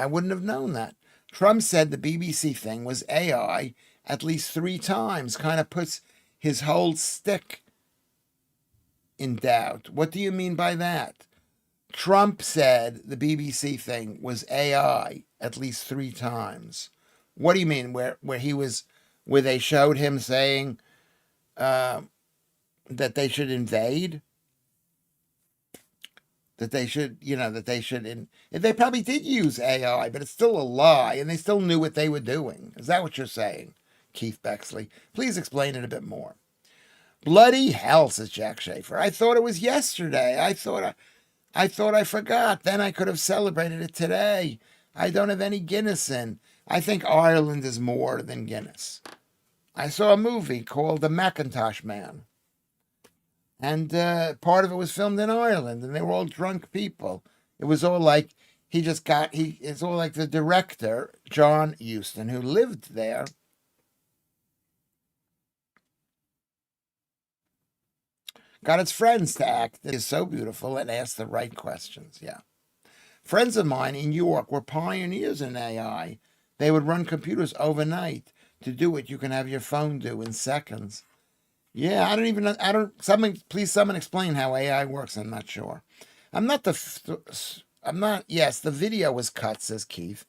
wouldn't have known that. Trump said the BBC thing was AI at least 3 times. Kind of puts his whole stick in doubt. What do you mean by that? Trump said the BBC thing was AI at least 3 times. What do you mean? Where they showed him saying that they should invade? They probably did use AI, but it's still a lie, and they still knew what they were doing. Is that what you're saying, Keith Bexley? Please explain it a bit more. Bloody hell, says Jack Schaefer. I thought it was yesterday. I thought I forgot. Then I could have celebrated it today. I don't have any Guinness in. I think Ireland is more than Guinness. I saw a movie called The Macintosh Man. And part of it was filmed in Ireland, and they were all drunk people. It was all like it's all like the director, John Huston, who lived there. Got its friends to act. It is so beautiful and ask the right questions. Yeah. Friends of mine in York were pioneers in AI. They would run computers overnight to do what you can have your phone do in seconds. Yeah, I don't even know. I don't. Someone explain how AI works. I'm not sure. I'm not the. I'm not. Yes, the video was cut, says Keith.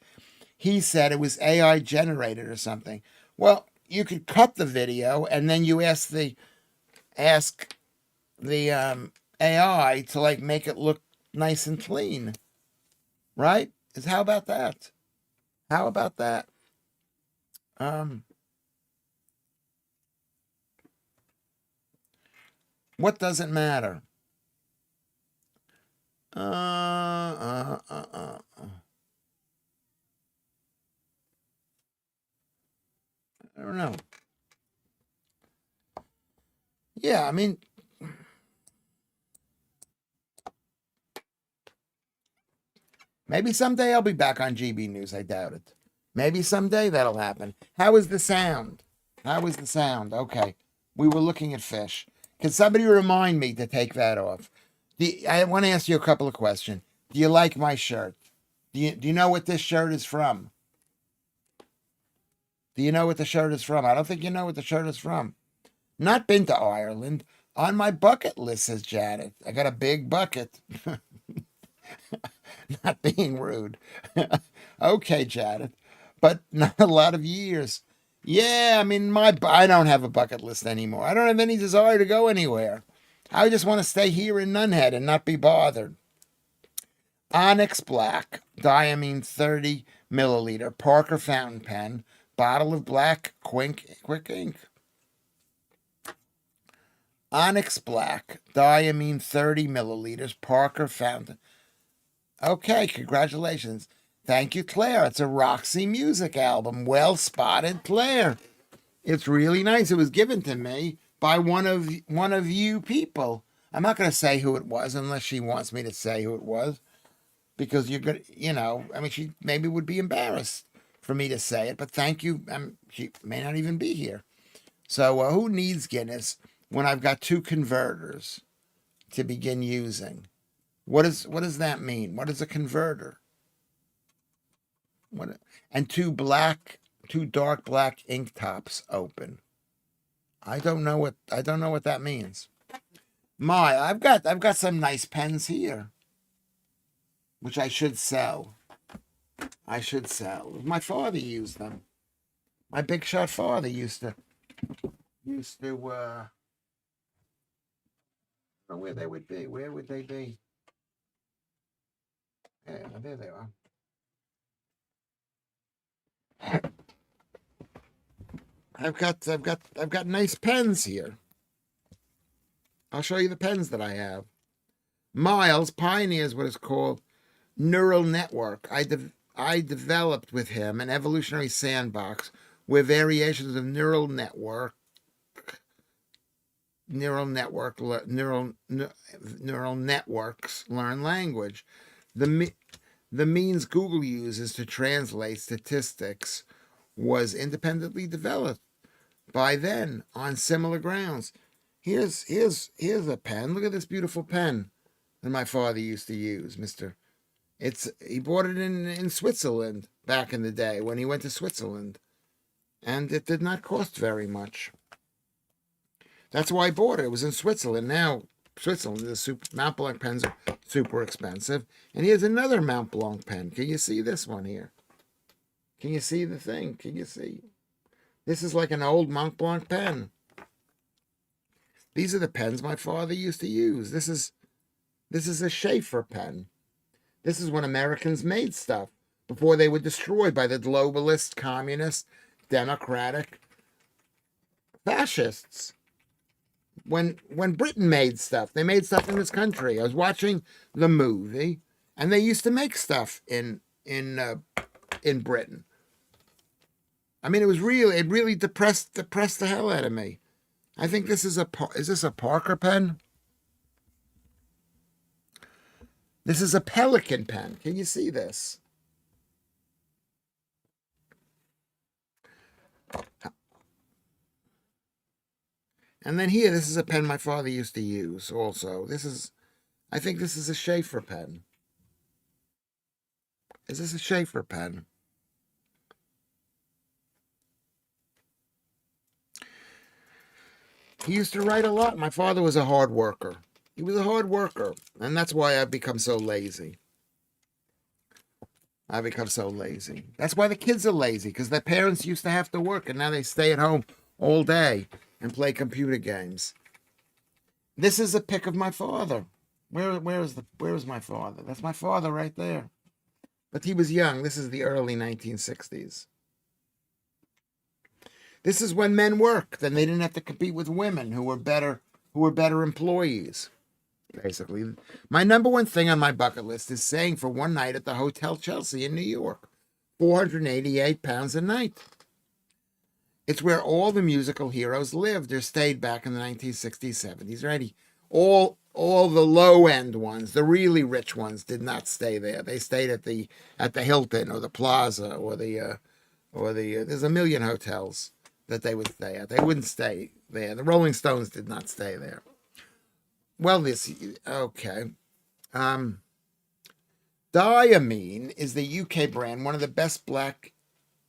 He said it was AI generated or something. Well, you could cut the video and then you ask the AI to like make it look nice and clean, right? How about that? How about that? Um, what doesn't matter? I don't know. Yeah, I mean, maybe someday I'll be back on GB News. I doubt it. Maybe someday that'll happen. How is the sound? How is the sound? Okay. We were looking at fish. Can somebody remind me to take that off? I want to ask you a couple of questions. Do you like my shirt? Do you know what this shirt is from? Do you know what the shirt is from? I don't think you know what the shirt is from. Not been to Ireland. On my bucket list, says Janet. I got a big bucket. Not being rude. Okay, Janet. But not a lot of years. Yeah, I mean, I don't have a bucket list anymore. I don't have any desire to go anywhere. I just want to stay here in Nunhead and not be bothered. Onyx Black, diamine 30 milliliter, Parker fountain pen, bottle of black quick ink. Onyx Black, diamine 30 milliliters, Parker fountain. Okay, congratulations. Thank you, Claire. It's a Roxy Music album. Well spotted, Claire. It's really nice. It was given to me by one of you people. I'm not going to say who it was unless she wants me to say who it was, because you're going to, I mean, she maybe would be embarrassed for me to say it, but thank you. She may not even be here. So who needs Guinness when I've got two converters to begin using? What does that mean? What is a converter? What and two dark black ink tops open. I don't know what that means. I've got some nice pens here, which I should sell. My father used them. My big shot father used to I don't know where they would be. Where would they be? Yeah, there they are. I've got nice pens here. I'll show you the pens that I have. Miles pioneers what is called neural network. I developed with him an evolutionary sandbox where variations of neural networks learn language. The means Google uses to translate statistics was independently developed by then on similar grounds. Here's a pen. Look at this beautiful pen that my father used to use, Mister. He bought it in Switzerland back in the day when he went to Switzerland, and it did not cost very much. That's why I bought it. It was in Switzerland. Now Switzerland, the Mont Blanc pens are super expensive. And here's another Mont Blanc pen. Can you see this one here? Can you see the thing? Can you see? This is like an old Mont Blanc pen. These are the pens my father used to use. This is a Schaffer pen. This is when Americans made stuff before they were destroyed by the globalist, communist, democratic fascists. When Britain made stuff, they made stuff in this country. I was watching the movie, and they used to make stuff in Britain. I mean, it really depressed the hell out of me. I think is this a Parker pen? This is a Pelican pen. Can you see this? And then here, this is a pen my father used to use also. I think this is a Schaffer pen. Is this a Schaffer pen? He used to write a lot. My father was a hard worker. He was a hard worker. And that's why I've become so lazy. I've become so lazy. That's why the kids are lazy, because their parents used to have to work, and now they stay at home all day and play computer games. This is a pic of my father. Where is my father? That's my father right there. But he was young. This is the early 1960s. This is when men worked, and they didn't have to compete with women who were better employees. Basically, my number one thing on my bucket list is staying for one night at the Hotel Chelsea in New York. £488 a night. It's where all the musical heroes lived or stayed back in the 1960s, 70s, right? All the low end ones, the really rich ones, did not stay there. They stayed at the Hilton or the Plaza or the there's a million hotels that they would stay at. They wouldn't stay there. The Rolling Stones did not stay there. Well, okay. Diamine is the UK brand, one of the best black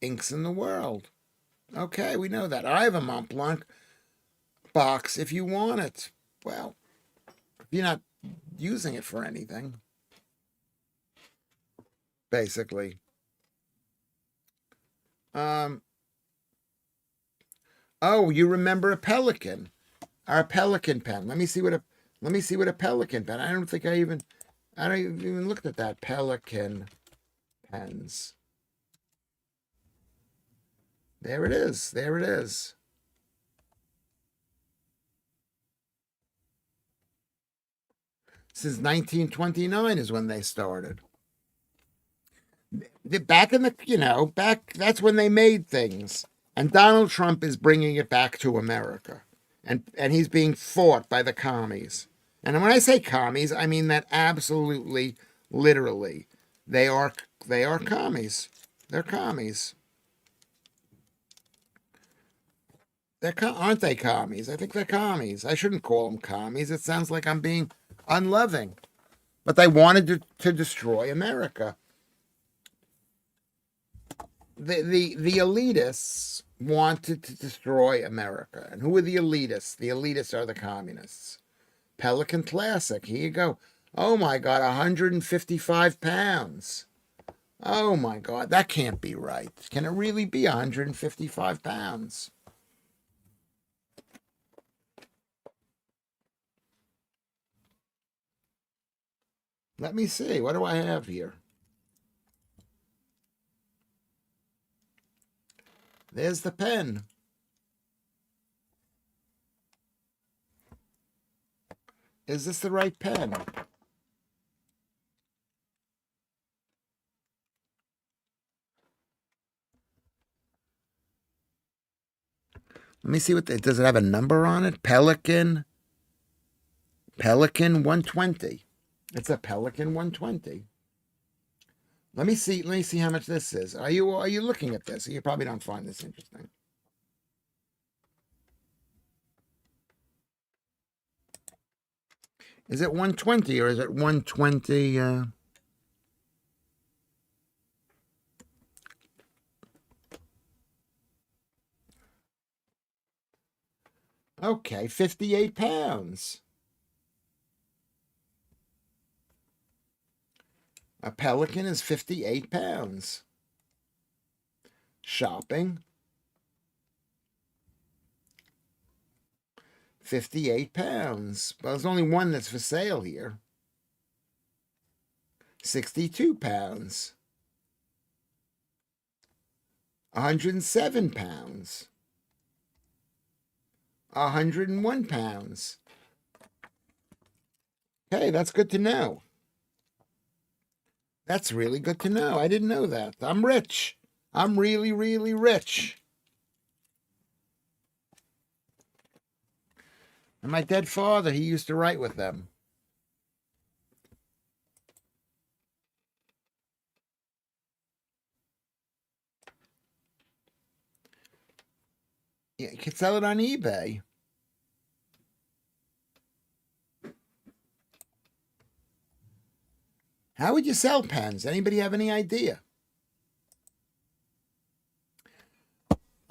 inks in the world. Okay, we know that. I have a Mont Blanc box if you want it. Well, if you're not using it for anything, basically. Oh, you remember a Pelican? Our Pelican pen. Let me see what a Pelican pen. I don't even looked at that. Pelican pens. There it is. There it is. Since 1929 is when they started. Back in that's when they made things. And Donald Trump is bringing it back to America. And he's being fought by the commies. And when I say commies, I mean that absolutely, literally. They are commies. They're commies. Aren't they commies? I think they're commies. I shouldn't call them commies. It sounds like I'm being unloving. But they wanted to destroy America. The elitists wanted to destroy America. And who are the elitists? The elitists are the communists. Pelican Classic. Here you go. Oh my God, 155 pounds. Oh my God, that can't be right. Can it really be 155 pounds? Let me see. What do I have here? There's the pen. Is this the right pen? Let me see does it have a number on it? Pelican 120. It's a Pelican 120. Let me see how much this is. Are you looking at this? You probably don't find this interesting. Is it 120 or is it 120? Okay, 58 pounds. A Pelican is 58 pounds. Shopping. 58 pounds. Well, there's only one that's for sale here. 62 pounds. 107 pounds. 101 pounds. Okay, that's good to know. That's really good to know. I didn't know that. I'm rich. I'm really, really rich. And my dead father, he used to write with them. You can sell it on eBay. How would you sell pens? Anybody have any idea?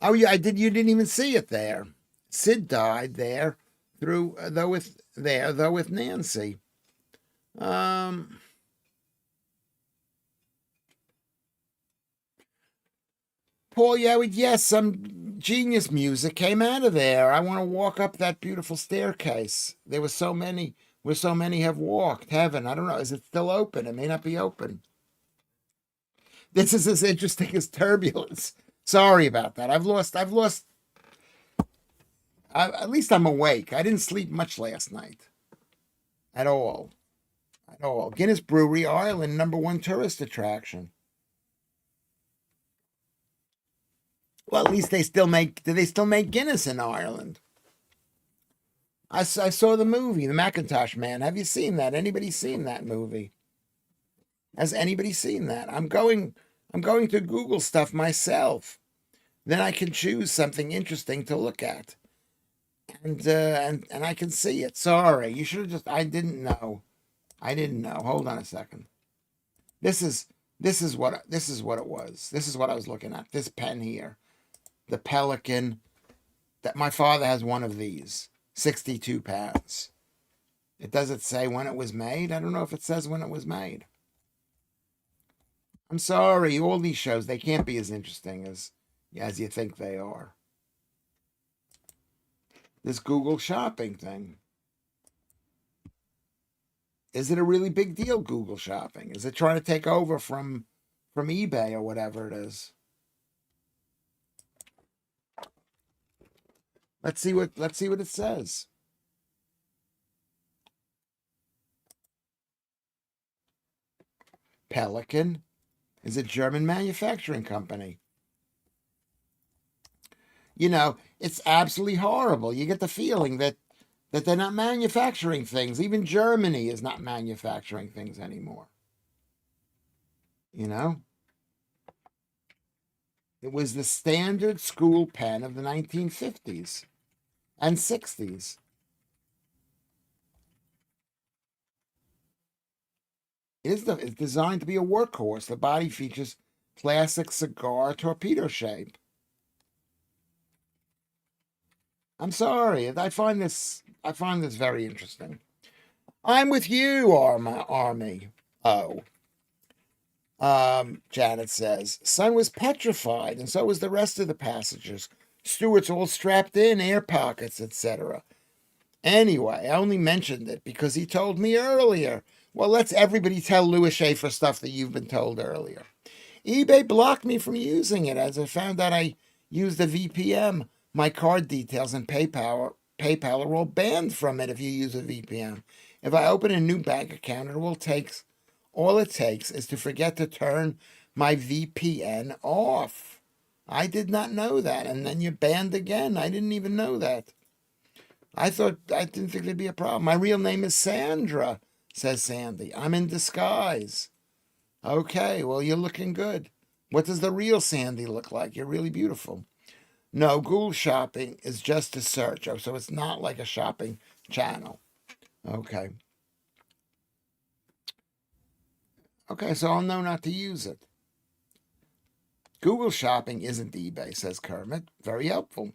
Oh, yeah, I did. You didn't even see it there. Sid died there through though with Nancy. Um, Paul, yeah, yes, some genius music came out of there. I want to walk up that beautiful staircase. There were so many, where so many have walked. Heaven, I don't know. Is it still open? It may not be open. This is as interesting as turbulence. Sorry about that. At least I'm awake. I didn't sleep much last night. At all. At all. Guinness Brewery, Ireland, #1 tourist attraction. Well, at least do they still make Guinness in Ireland? I saw the movie, The Macintosh Man. Have you seen that? Anybody seen that movie? Has anybody seen that? I'm going to Google stuff myself. Then I can choose something interesting to look at. And I can see it. Sorry. You should have just I didn't know. I didn't know. Hold on a second. This is what it was. This is what I was looking at. This pen here. The Pelican. That my father has one of these. 62 pounds. Does it say when it was made? I don't know if it says when it was made. I'm sorry, all these shows, they can't be as interesting as you think they are. This Google shopping thing. Is it a really big deal, Google shopping? Is it trying to take over from eBay or whatever it is? Let's see what it says. Pelican is a German manufacturing company. You know, it's absolutely horrible. You get the feeling that they're not manufacturing things. Even Germany is not manufacturing things anymore. You know? It was the standard school pen of the 1950s and 60s. It's designed to be a workhorse. The body features classic cigar torpedo shape. I'm sorry. I find this very interesting. I'm with you, Army. Oh. Janet says, son was petrified, and so was the rest of the passengers. Stewards all strapped in, air pockets, etc. Anyway, I only mentioned it because he told me earlier. Well, let's everybody tell Lewis Schaffer stuff that you've been told earlier. eBay blocked me from using it as I found out I used a VPN. My card details and PayPal are all banned from it if you use a VPN. If I open a new bank account, all it takes is to forget to turn my VPN off. I did not know that, and then you're banned again. I didn't even know that. I didn't think there'd be a problem. My real name is Sandra, says Sandy. I'm in disguise. Okay, well, you're looking good. What does the real Sandy look like? You're really beautiful. No, Google Shopping is just a search. Oh, so it's not like a shopping channel. Okay. Okay, so I'll know not to use it. Google Shopping isn't eBay, says Kermit. Very helpful.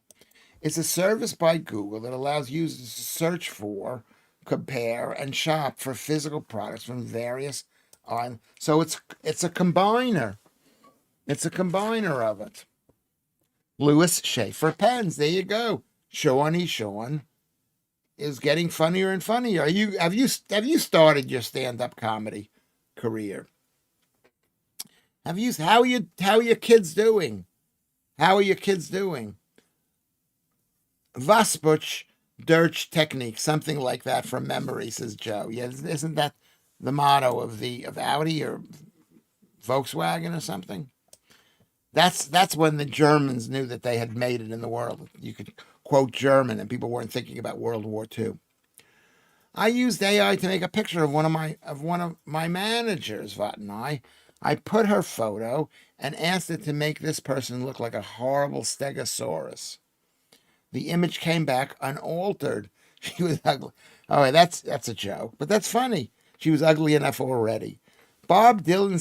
It's a service by Google that allows users to search for, compare, and shop for physical products from various islands. So it's a combiner. It's a combiner of it. Lewis Schaffer pens. There you go. Sean is getting funnier and funnier. Have you started your stand-up comedy career? How are your kids doing? How are your kids doing? Vaspuch Dirch Technique, something like that from memory, says Joe. Yeah, isn't that the motto of Audi or Volkswagen or something? That's when the Germans knew that they had made it in the world. You could quote German and people weren't thinking about World War II. I used AI to make a picture of one of my managers, Vat and I put her photo and asked it to make this person look like a horrible stegosaurus. The image came back unaltered. She was ugly. All right, that's a joke, but that's funny. She was ugly enough already. Bob Dylan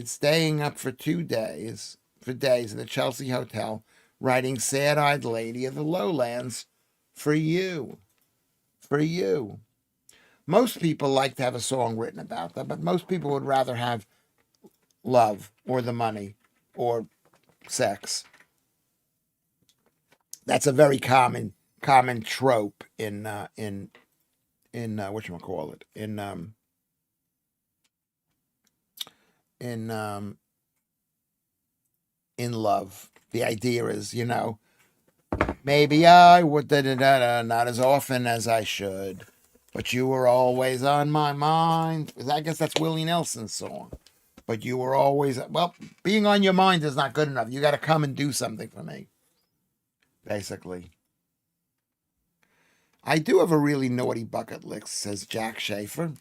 staying up for days in the Chelsea Hotel, writing Sad-Eyed Lady of the Lowlands for you. For you. Most people like to have a song written about them, but most people would rather have love or the money or sex. That's a very common trope in whatchamacallit, in love. The idea is, maybe I would not as often as I should, but you were always on my mind. I guess that's Willie Nelson's song. But you were always, well, being on your mind is not good enough. You got to come and do something for me, basically. I do have a really naughty bucket list, says Jack Schaefer.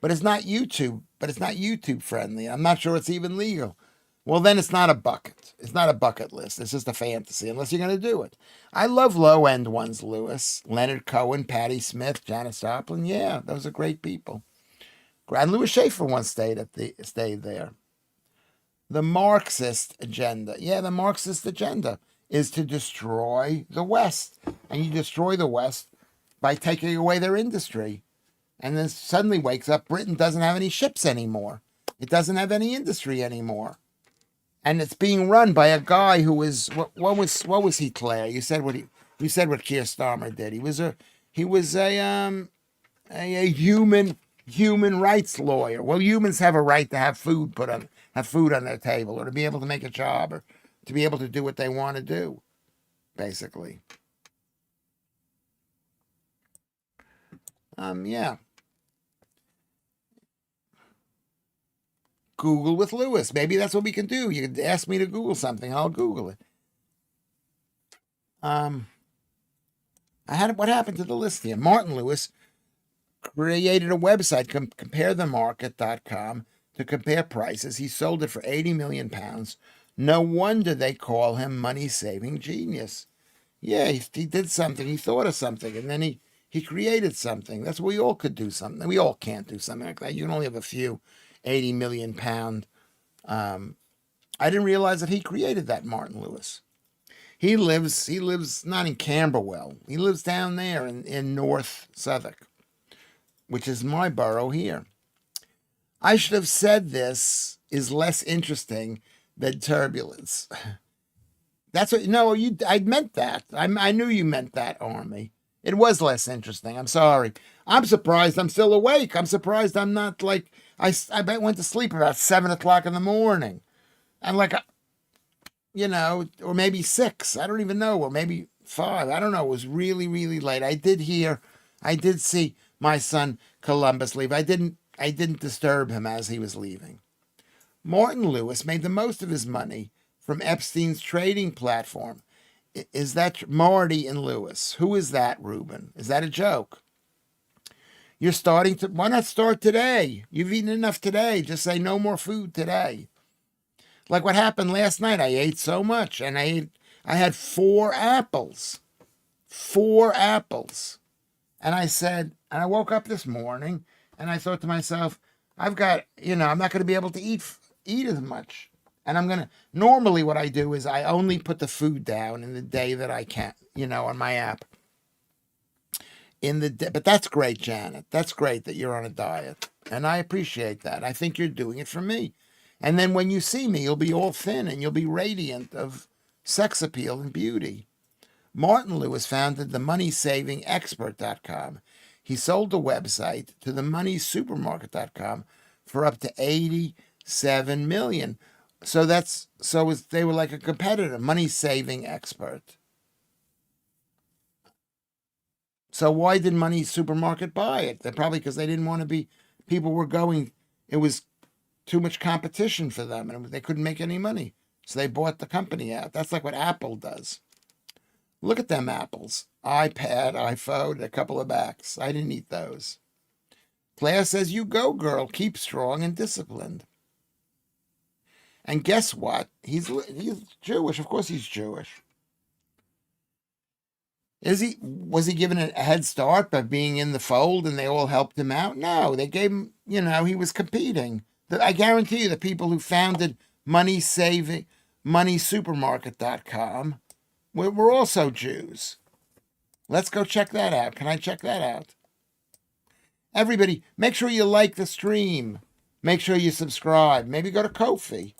But it's not YouTube. But it's not YouTube friendly. I'm not sure it's even legal. Well, then it's not a bucket. It's not a bucket list. It's just a fantasy, unless you're going to do it. I love low-end ones, Lewis. Leonard Cohen, Patti Smith, Janis Joplin. Yeah, those are great people. And Lewis Schaffer once stayed there. The Marxist agenda. Yeah, the Marxist agenda is to destroy the West. And you destroy the West by taking away their industry. And then suddenly wakes up, Britain doesn't have any ships anymore. It doesn't have any industry anymore. And it's being run by a guy who is what was he, Claire? You said what Keir Starmer did. He was a human rights lawyer. Well, humans have a right to have food on their table, or to be able to make a job, or to be able to do what they want to do, basically. Yeah. Google with Lewis. Maybe that's what we can do. You can ask me to Google something. I'll Google it. What happened to the list here? Martin Lewis created a website, comparethemarket.com, to compare prices. He sold it for 80 million pounds. No wonder they call him money-saving genius. Yeah, he did something. He thought of something, and then he created something. That's what we all could do something. We all can't do something like that. You can only have a few 80 million pound. I didn't realize that he created that, Martin Lewis. He lives not in Camberwell. He lives down there in North Southwark, which is my borough here. I should have said this is less interesting than turbulence. That's what, no, I meant that. I knew you meant that, Army. It was less interesting. I'm sorry. I'm surprised I'm still awake. I'm surprised I'm not like, I went to sleep about 7 o'clock in the morning. I'm like, or maybe 6. I don't even know. Or maybe 5. I don't know. It was really, really late. I did see my son Columbus leave. I didn't disturb him as he was leaving. Martin Lewis made the most of his money from Epstein's trading platform. Is that Marty and Lewis? Who is that, Ruben? Is that a joke? You're starting to... Why not start today? You've eaten enough today. Just say no more food today. Like what happened last night. I ate so much, and I had 4 apples. 4 apples. And I woke up this morning, and I thought to myself, I'm not going to be able to eat as much. And normally what I do is I only put the food down in the day that I can, on my app. But that's great, Janet. That's great that you're on a diet. And I appreciate that. I think you're doing it for me. And then when you see me, you'll be all thin and you'll be radiant of sex appeal and beauty. Martin Lewis founded themoneySavingExpert.com. He sold the website to themoneysupermarket.com for up to $87 million. They were like a competitor, Money Saving Expert. So why did Money Supermarket buy it? Probably because they didn't want to be, people were going, it was too much competition for them and they couldn't make any money. So they bought the company out. That's like what Apple does. Look at them apples. iPad, iPhone, a couple of backs. I didn't eat those. Claire says, you go, girl. Keep strong and disciplined. And guess what? He's Jewish. Of course he's Jewish. Was he given a head start by being in the fold and they all helped him out? No, they gave him, he was competing. I guarantee you the people who founded moneysupermarket.com were also Jews. Let's go check that out. Can I check that out? Everybody, make sure you like the stream. Make sure you subscribe. Maybe go to Ko-fi.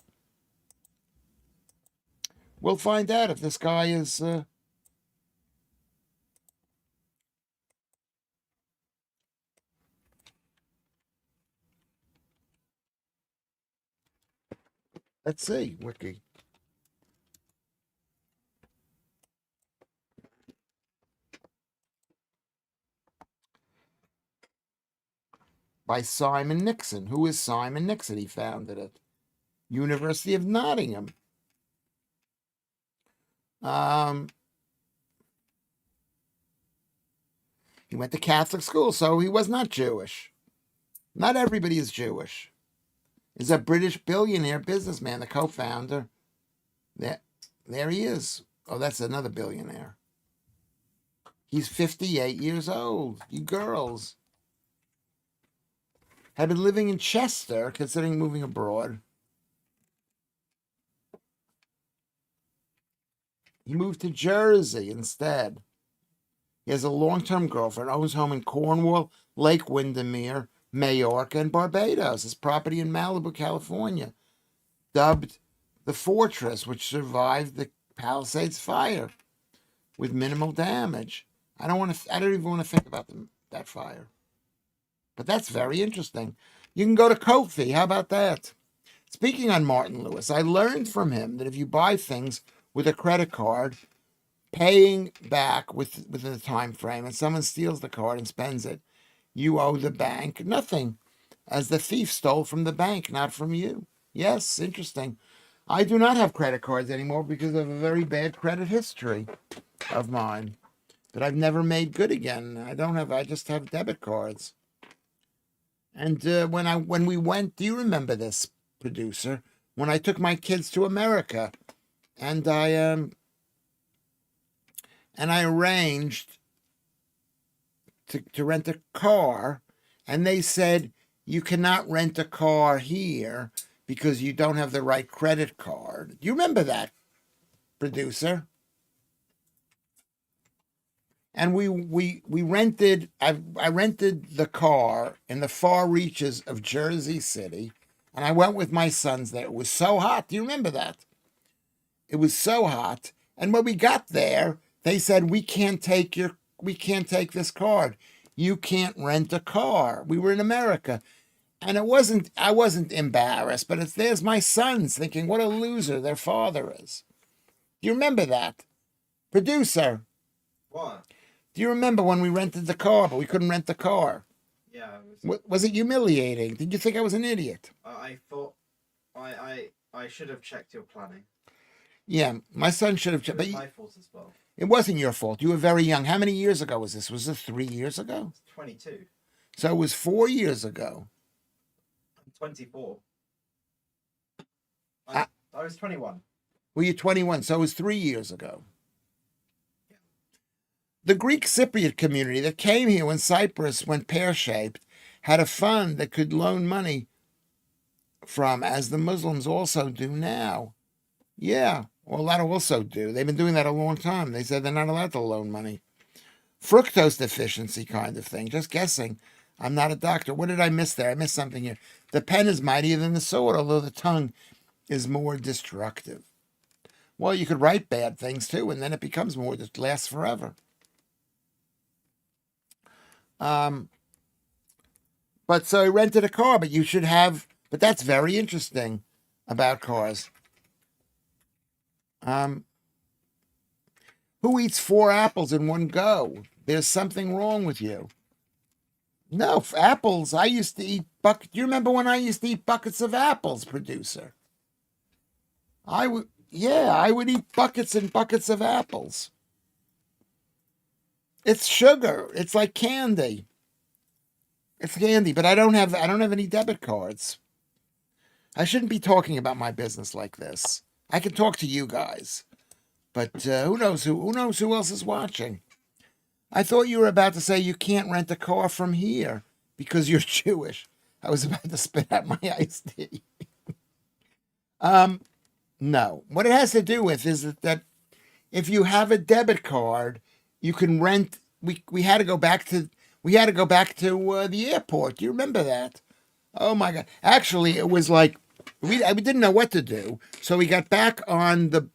We'll find out if this guy is... Let's see, Wiki. By Simon Nixon. Who is Simon Nixon? He founded it. University of Nottingham. He went to Catholic school, so he was not Jewish. Not everybody is Jewish. He's a British billionaire businessman, the co-founder. There he is. Oh, that's another billionaire. He's 58 years old. You girls. Had been living in Chester, considering moving abroad. He moved to Jersey instead. He has a long-term girlfriend, owns home in Cornwall, Lake Windermere, Majorca, and Barbados. His property in Malibu, California, dubbed the Fortress, which survived the Palisades fire with minimal damage. I don't even want to think about that fire. But that's very interesting. You can go to Ko-fi. How about that? Speaking on Martin Lewis, I learned from him that if you buy things with a credit card, paying back within a time frame, and someone steals the card and spends it, you owe the bank nothing, as the thief stole from the bank, not from you. Yes, interesting. I do not have credit cards anymore because of a very bad credit history of mine that I've never made good again. I just have debit cards. And when we went, do you remember this, producer? When I took my kids to America, and I arranged to rent a car, and they said you cannot rent a car here because you don't have the right credit card. Do you remember that, producer? And we rented. I rented the car in the far reaches of Jersey City, and I went with my sons there. It was so hot. Do you remember that? It was so hot. And when we got there, they said we can't take this card. You can't rent a car. We were in America. And I wasn't embarrassed, but there's my sons thinking what a loser their father is. Do you remember that? Producer. What? Do you remember when we rented the car, but we couldn't rent the car? Yeah. Was it humiliating? Did you think I was an idiot? I thought I should have checked your planning. Yeah, my son should have checked. It was my fault as well. It wasn't your fault. You were very young. How many years ago was this? Was it 3 years ago? 22. So it was 4 years ago. I'm 24. I was 21. Well, you're 21, so it was 3 years ago. The Greek Cypriot community that came here when Cyprus went pear-shaped had a fund that could loan money from, as the Muslims also do now. Yeah, well, that also do. They've been doing that a long time. They said they're not allowed to loan money. Fructose deficiency kind of thing. Just guessing. I'm not a doctor. What did I miss there? I missed something here. The pen is mightier than the sword, although the tongue is more destructive. Well, you could write bad things too, and then it becomes more that lasts forever. But so I rented a car, but but that's very interesting about cars. Who eats 4 apples in one go? There's something wrong with you. No, apples. I used to eat Do you remember when I used to eat buckets of apples, producer? I would eat buckets and buckets of apples. It's sugar. It's like candy. It's candy, but I don't have any debit cards. I shouldn't be talking about my business like this. I can talk to you guys, but who knows who else is watching? I thought you were about to say you can't rent a car from here because you're Jewish. I was about to spit out my iced tea. No. What it has to do with is that if you have a debit card, you can rent. We had to go back to the airport. Do you remember that? Oh my God! Actually, it was like we didn't know what to do, so we got back on the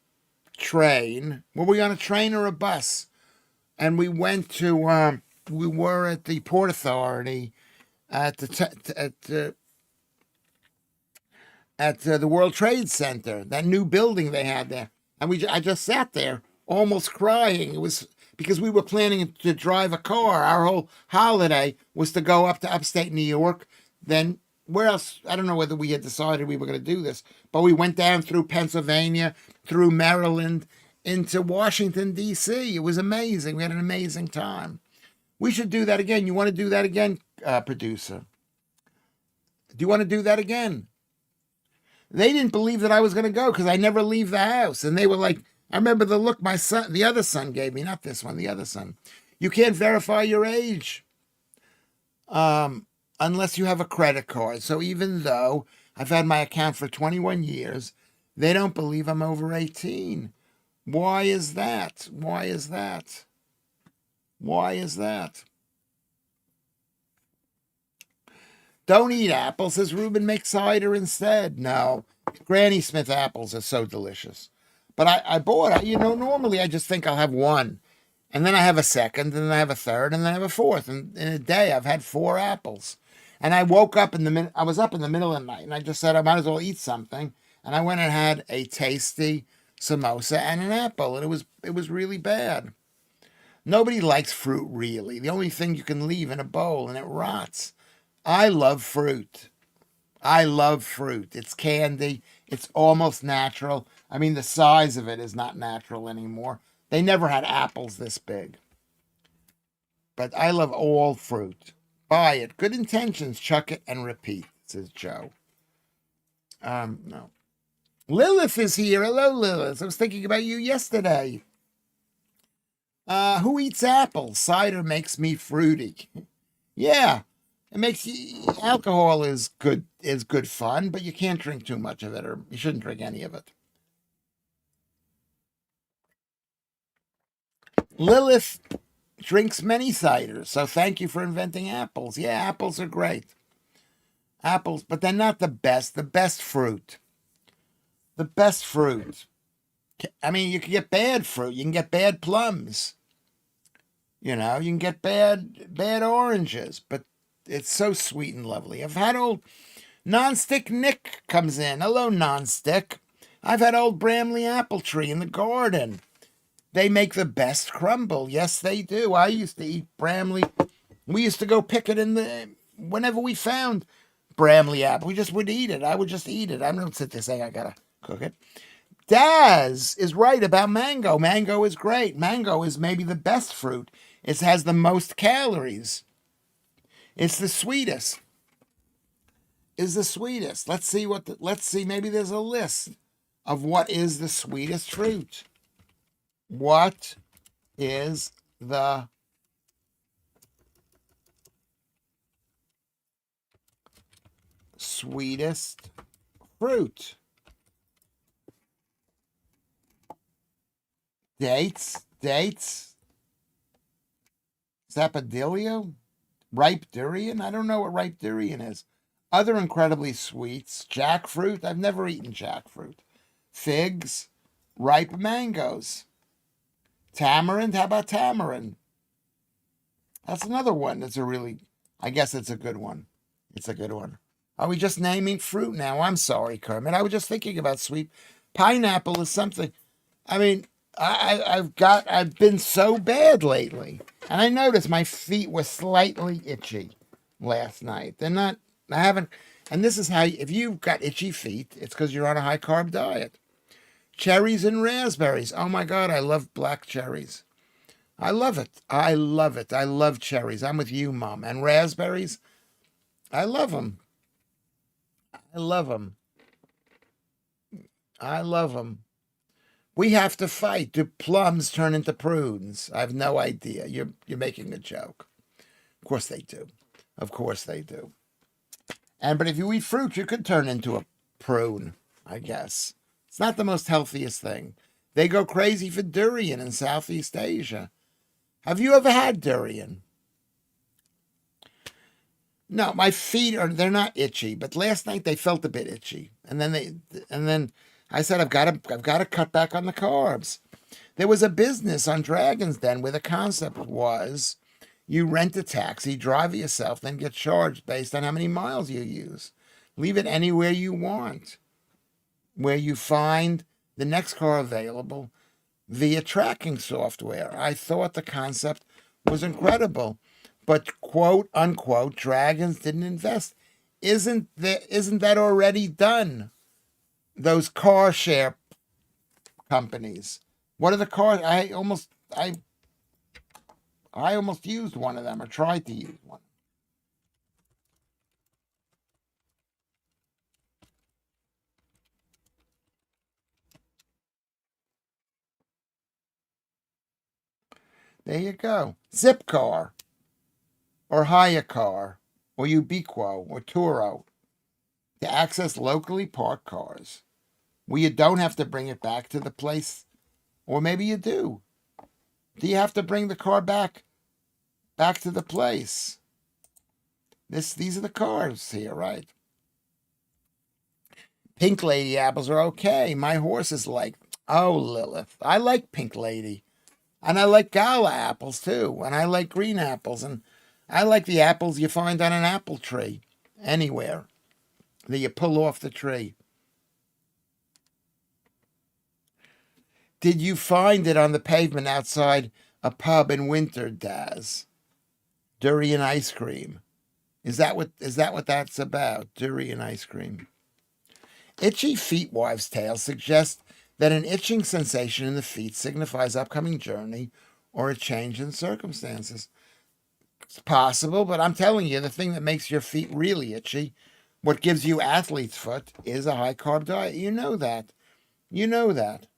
train. Were we on a train or a bus? And we went to. We were at the Port Authority at the World Trade Center, that new building they had there, and I just sat there almost crying. It was because we were planning to drive a car. Our whole holiday was to go up to upstate New York. Then where else? I don't know whether we had decided we were going to do this, but we went down through Pennsylvania, through Maryland, into Washington, D.C. It was amazing. We had an amazing time. We should do that again. You want to do that again, producer? Do you want to do that again? They didn't believe that I was going to go because I never leave the house. And they were like, I remember the look the other son gave me, not this one, the other son. You can't verify your age unless you have a credit card. So even though I've had my account for 21 years, they don't believe I'm over 18. Why is that? Why is that? Why is that? Don't eat apples, says Ruben, make cider instead. No, Granny Smith apples are so delicious. But I bought, normally I just think I'll have one. And then I have a second, and then I have a third, and then I have a fourth. And in a day, I've had 4 apples. And I woke up I was up in the middle of the night, and I just said I might as well eat something. And I went and had a tasty samosa and an apple, and it was really bad. Nobody likes fruit, really. The only thing you can leave in a bowl, and it rots. I love fruit. I love fruit. It's candy. It's almost natural. I mean, the size of it is not natural anymore. They never had apples this big. But I love all fruit. Buy it. Good intentions. Chuck it and repeat, says Joe. No. Lilith is here. Hello, Lilith. I was thinking about you yesterday. Who eats apples? Cider makes me fruity. Yeah. It makes alcohol is good fun, but you can't drink too much of it, or you shouldn't drink any of it. Lilith drinks many ciders, so thank you for inventing apples. Yeah, apples are great. Apples, but they're not the best. The best fruit. The best fruit. I mean, you can get bad fruit. You can get bad plums. You can get bad oranges, but it's so sweet and lovely. I've had old Nonstick Nick comes in. Hello, Nonstick. I've had old Bramley apple tree in the garden. They make the best crumble. Yes, they do. I used to eat Bramley. We used to go pick it whenever we found Bramley apple. We just would eat it. I would just eat it. I don't sit there saying I gotta cook it. Daz is right about mango. Mango is great. Mango is maybe the best fruit. It has the most calories. It's the sweetest. Is the sweetest. Let's see. Maybe there's a list of what is the sweetest fruit. What is the sweetest fruit? Dates. Sapodilio? Ripe durian? I don't know what ripe durian is. Other incredibly sweets. Jackfruit? I've never eaten jackfruit. Figs. Ripe mangoes. Tamarind? How about tamarind? That's another one that's I guess it's a good one. It's a good one. Are we just naming fruit now? I'm sorry, Kermit. I was just thinking about sweet. Pineapple is something. I mean, I've been so bad lately. And I noticed my feet were slightly itchy last night. I haven't, and this is how, if you've got itchy feet, it's because you're on a high carb diet. Cherries and raspberries. Oh my God, I love black cherries. I love it. I love cherries. I'm with you, Mom. And raspberries, I love them. We have to fight. Do plums turn into prunes? I have no idea. You're making a joke. Of course they do. Of course they do. But if you eat fruit, you could turn into a prune, I guess. It's not the most healthiest thing. They go crazy for durian in Southeast Asia. Have you ever had durian? No, my feet they're not itchy, but last night they felt a bit itchy. And then I said I've got to cut back on the carbs. There was a business on Dragon's Den where the concept was you rent a taxi, drive it yourself, then get charged based on how many miles you use. Leave it anywhere you want, where you find the next car available via tracking software. I thought the concept was incredible, but quote unquote, Dragons didn't invest. Isn't that already done? Those car share companies. What are the cars? I almost used one of them or tried to use one. There you go. Zipcar or Hiyacar or Ubiquo or Turo to access locally parked cars where you don't have to bring it back to the place, or maybe you do. Do you have to bring the car back to the place? These are the cars here, right? Pink Lady apples are okay. My horse is like, oh, Lilith. I like Pink Lady. And I like Gala apples too. And I like green apples. And I like the apples you find on an apple tree anywhere that you pull off the tree. Did you find it on the pavement outside a pub in winter, Daz? Durian ice cream. Is that what that's about? Durian ice cream. Itchy feet wives' tale suggests that an itching sensation in the feet signifies upcoming journey or a change in circumstances. It's possible, but I'm telling you, the thing that makes your feet really itchy, what gives you athlete's foot, is a high carb diet. You know that. You know that.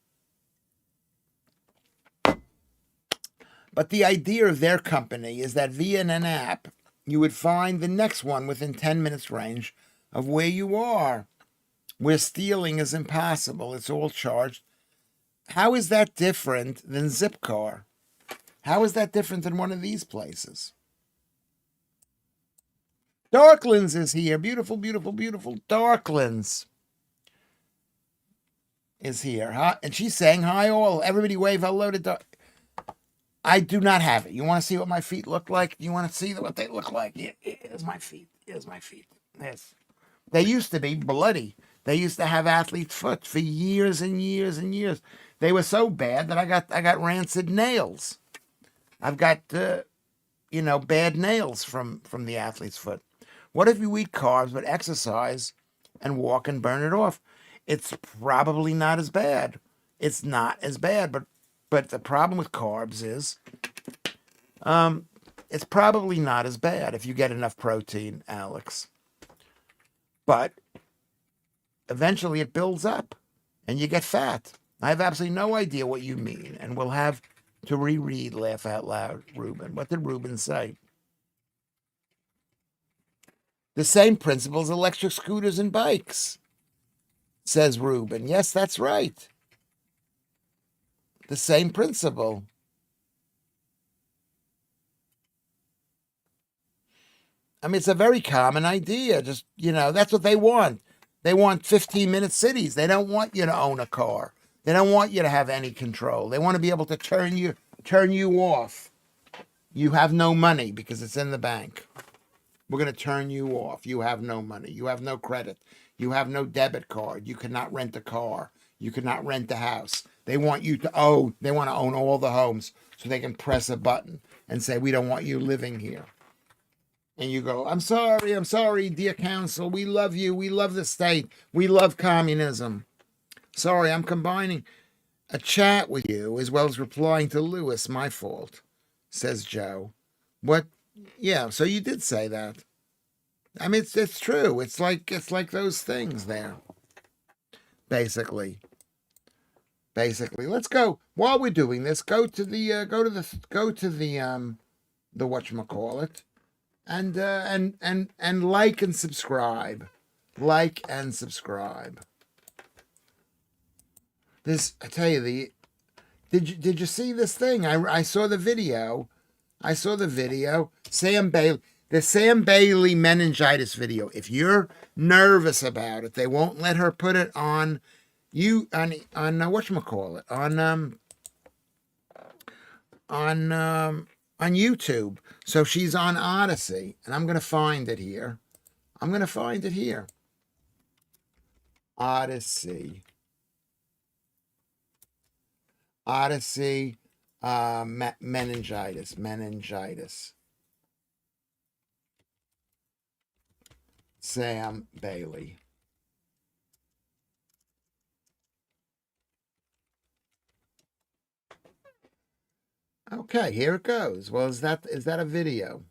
But the idea of their company is that via an app, you would find the next one within 10 minutes range of where you are, where stealing is impossible. It's all charged. How is that different than Zipcar? How is that different than one of these places? Darklands is here. Beautiful, beautiful, beautiful. Darklands is here. Huh? And she's saying hi all. Everybody wave hello to Dark. I do not have it. You want to see what my feet look like? You want to see what they look like? Here's my feet. Here's my feet. Yes. They used to be bloody. They used to have athlete's foot for years and years and years. They were so bad that I got rancid nails. I've got bad nails from the athlete's foot. What if you eat carbs but exercise and walk and burn it off? It's probably not as bad. It's not as bad, but the problem with carbs is it's probably not as bad if you get enough protein, Alex. But eventually it builds up and you get fat. I have absolutely no idea what you mean, and we'll have to reread Laugh Out Loud, Ruben. What did Ruben say? The same principle as electric scooters and bikes, says Ruben. Yes, that's right. The same principle. I mean, it's a very common idea. Just, that's what they want. They want 15-minute cities. They don't want you to own a car. They don't want you to have any control. They want to be able to turn you off. You have no money because it's in the bank. We're going to turn you off. You have no money. You have no credit. You have no debit card. You cannot rent a car. You cannot rent a house. They want you to own. They want to own all the homes so they can press a button and say, we don't want you living here. And you go, I'm sorry, dear council. We love you. We love the state. We love communism. Sorry, I'm combining a chat with you as well as replying to Lewis. My fault, says Joe. What? Yeah, so you did say that. I mean, it's true. It's like those things there, basically. Basically, let's go. While we're doing this, go to the the whatchamacallit, and like and subscribe. Like and subscribe. This, I tell you, did you see this thing? I saw the video. I saw the video. The Sam Bailey meningitis video. If you're nervous about it, they won't let her put it on whatchamacallit, on YouTube. So she's on Odyssey, and I'm gonna find it here. Odyssey, meningitis. Sam Bailey. Okay, here it goes. Well, is that a video?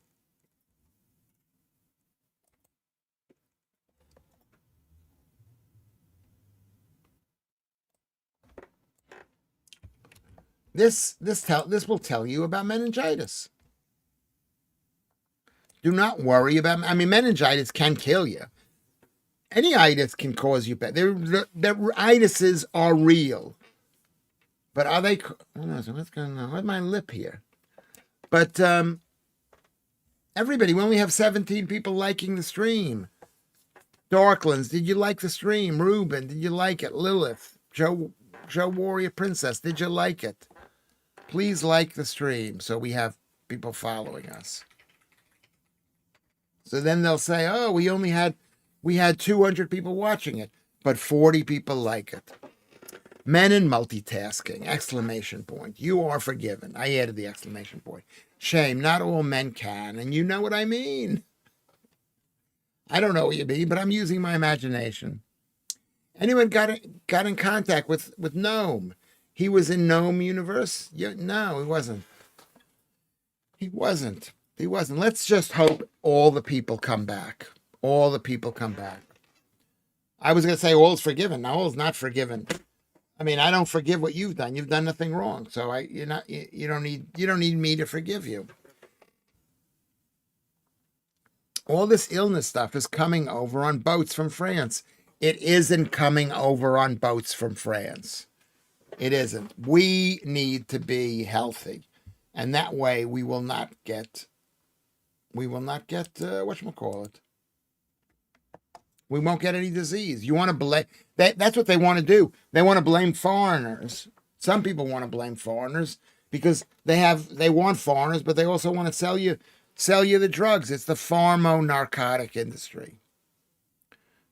This will tell you about meningitis. Do not worry about. I mean, meningitis can kill you. Any itis can cause you bad. The itises are real, but are they? Oh, no, so what's going on with my lip here? But everybody, we only have 17 people liking the stream. Darklands, did you like the stream? Ruben, did you like it? Lilith, Joe Warrior Princess, did you like it? Please like the stream so we have people following us. So then they'll say, oh, we had 200 people watching it, but 40 people like it. Men in multitasking, exclamation point. You are forgiven. I added the exclamation point. Shame, not all men can, and you know what I mean. I don't know what you mean, but I'm using my imagination. Anyone got in contact with Noam? He was in Noam Universe? No, he wasn't. He wasn't. Let's just hope all the people come back. All the people come back. I was going to say all's forgiven. No, all's not forgiven. I mean, I don't forgive what you've done. You've done nothing wrong. So you don't need me to forgive you. All this illness stuff is coming over on boats from France. It isn't coming over on boats from France. It isn't. We need to be healthy, and that way we will not get whatchamacallit. We won't get any disease. You want to blame that's what they want to do. They want to blame foreigners. Some people want to blame foreigners because they want foreigners, but they also want to sell you the drugs. It's the pharma-narcotic industry,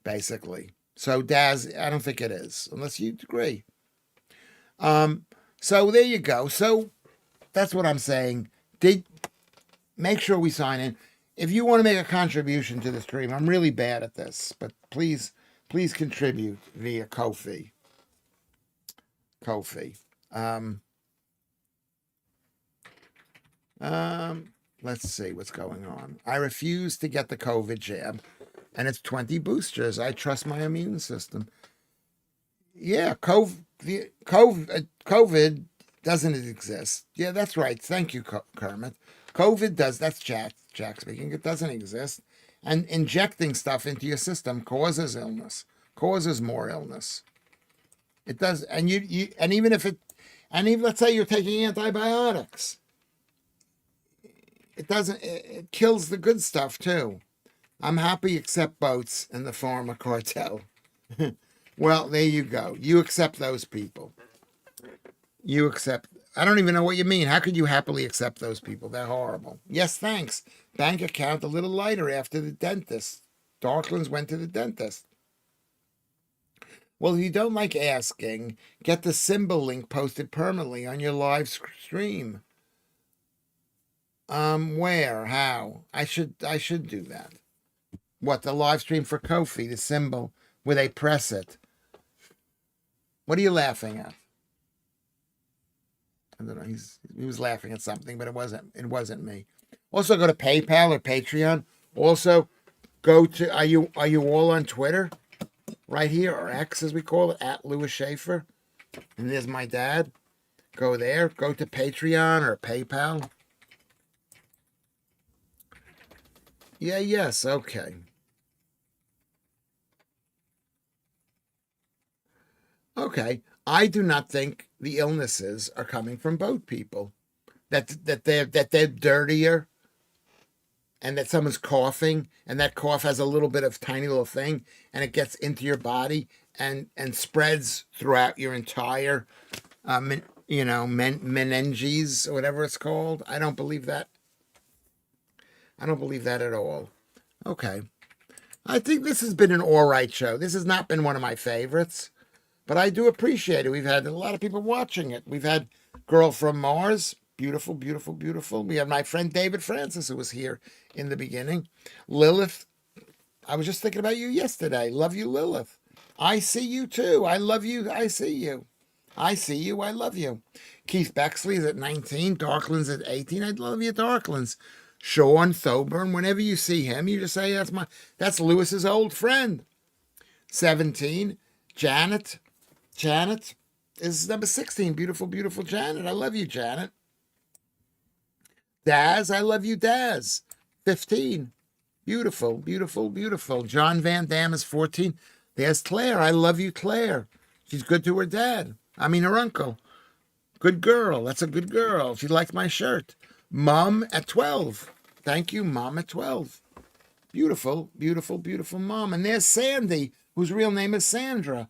basically. So Daz, I don't think it is, unless you agree. So there you go. So that's what I'm saying. Make sure we sign in. If you want to make a contribution to the stream, I'm really bad at this, but please contribute via Ko-fi. Let's see what's going on. I refuse to get the COVID jab, and it's 20 boosters. I trust my immune system. Yeah, COVID doesn't exist. Yeah, that's right. Thank you, Kermit. COVID does. That's Jack speaking. It doesn't exist. And injecting stuff into your system causes illness, causes more illness. It does. And even let's say you're taking antibiotics, it doesn't. It kills the good stuff too. I'm happy accept boats in the pharma cartel. Well, there you go. You accept those people. I don't even know what you mean. How could you happily accept those people? They're horrible. Yes, thanks. Bank account a little lighter after the dentist. Darklands went to the dentist. Well, if you don't like asking, get the symbol link posted permanently on your live stream. Where? How? I should do that. What, the live stream for Ko-fi, the symbol where they press it. What are you laughing at? I don't know. He was laughing at something, but it wasn't me. Also, go to PayPal or Patreon. Also, go to are you all on Twitter? Right here, or X as we call it, at Lewis Schaffer. And there's my dad. Go there. Go to Patreon or PayPal. Yeah, yes, okay. Okay. I do not think the illnesses are coming from boat people. That they're dirtier and that someone's coughing and that cough has a little bit of tiny little thing and it gets into your body and spreads throughout your entire meninges or whatever it's called. I don't believe that. I don't believe that at all. Okay. I think this has been an all right show. This has not been one of my favorites, but I do appreciate it. We've had a lot of people watching it. We've had Girl from Mars. Beautiful, beautiful, beautiful. We have my friend David Francis, who was here in the beginning. Lilith, I was just thinking about you yesterday. Love you, Lilith. I see you too. I love you. I see you. I see you. I love you. Keith Bexley is at 19. Darklands at 18. I love you, Darklands. Sean Thoburn, whenever you see him, you just say, that's Lewis's old friend. 17. Janet. Janet is number 16. Beautiful, beautiful Janet. I love you, Janet. Daz, I love you, Daz. 15. Beautiful, beautiful, beautiful. John Van Dam is 14. There's Claire. I love you, Claire. She's good to her dad. I mean, her uncle. Good girl. That's a good girl. She liked my shirt. Mom at 12. Thank you, Mom at 12. Beautiful, beautiful, beautiful Mom. And there's Sandy, whose real name is Sandra.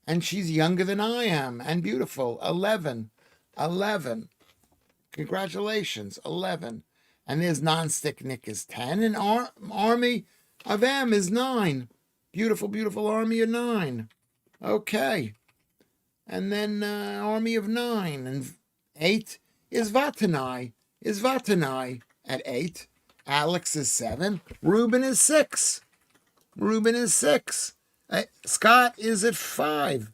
And she's younger than I am and beautiful. 11. 11. Congratulations. 11. And there's Nonstick Nick is 10. And Army of M is 9. Beautiful, beautiful Army of 9. Okay. And then Army of 9. And 8 is Vatanai. Is Vatanai at 8. Alex is 7. Ruben is 6. Ruben is 6. Scott is at 5.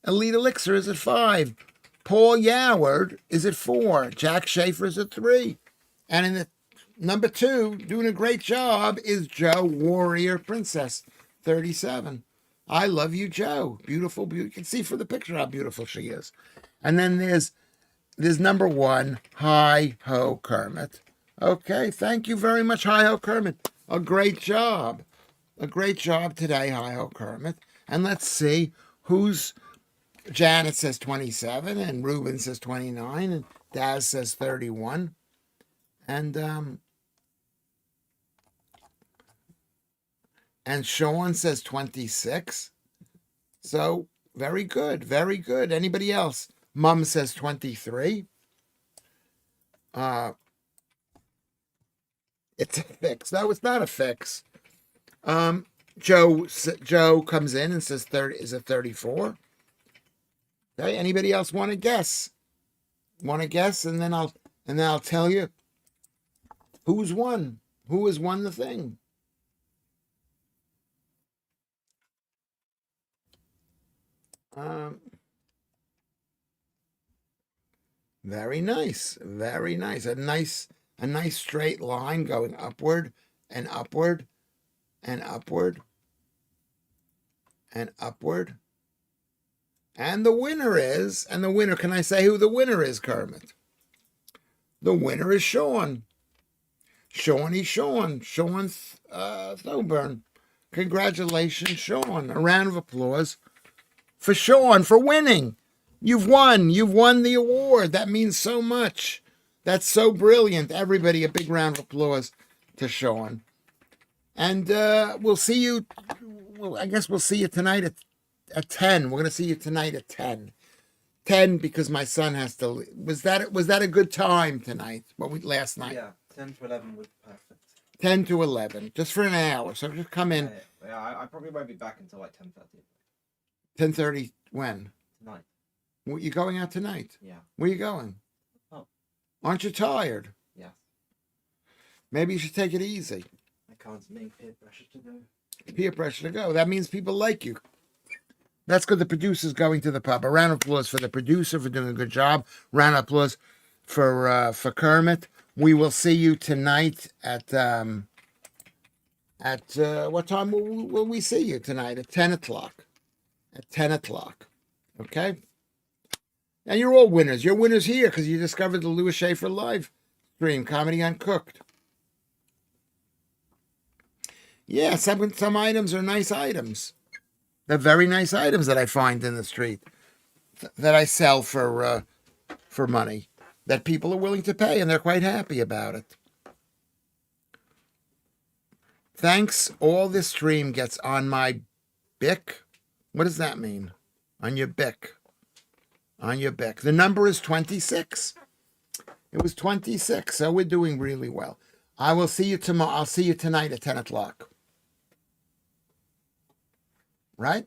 Elite Elixir is at 5. Paul Yoward is at 4. Jack Schaefer is at 3. And in the number 2, doing a great job, is Joe Warrior Princess, 37. I love you, Joe. Beautiful, beautiful. You can see from the picture how beautiful she is. And then there's number 1, Hi Ho Kermit. Okay, thank you very much, Hi Ho Kermit. A great job. A great job today, Hi Ho Kermit. And let's see who's... Janet says 27, and Ruben says 29, and Daz says 31. And Sean says 26. So very good, very good. Anybody else? Mom says 23. It's a fix. No, it's not a fix. Joe comes in and says 30 is it 34. Okay, anybody else want to guess? Want to guess, and then I'll tell you who's won. Who has won the thing? Very nice, very nice. A nice straight line going upward and upward and upward and upward. And the winner, can I say who the winner is, Kermit? The winner is Sean. Sean Thoburn. Congratulations, Sean. A round of applause for Sean for winning. You've won the award. That means so much. That's so brilliant. Everybody, a big round of applause to Sean. And we'll see you, I guess we'll see you tonight at 10. We're going to see you tonight at 10. 10 because my son has to leave. Was that a good time tonight? Last night? Yeah, 10 to 11 was perfect. 10 to 11, just for an hour. So just come in. Yeah, I probably won't be back until like 10:30. 10:30 when? Tonight. You going out tonight? Yeah. Where you going? Oh. Aren't you tired? Yeah. Maybe you should take it easy. I can't make peer pressure to go. Peer pressure to go. That means people like you. That's good. The producer's going to the pub. A round of applause for the producer for doing a good job. Round of applause for Kermit. We will see you tonight at what time will we see you tonight? At 10 o'clock. At 10 o'clock. Okay? And you're all winners. You're winners here because you discovered the Lewis Schaffer live stream, Comedy Uncooked. Yeah, some items are nice items. They're very nice items that I find in the street that I sell for money that people are willing to pay, and they're quite happy about it. Thanks. All this stream gets on my Bic. What does that mean? On your Bic. On your Bic. The number is 26. It was 26, so we're doing really well. I will see you tomorrow. I'll see you tonight at 10 o'clock. Right?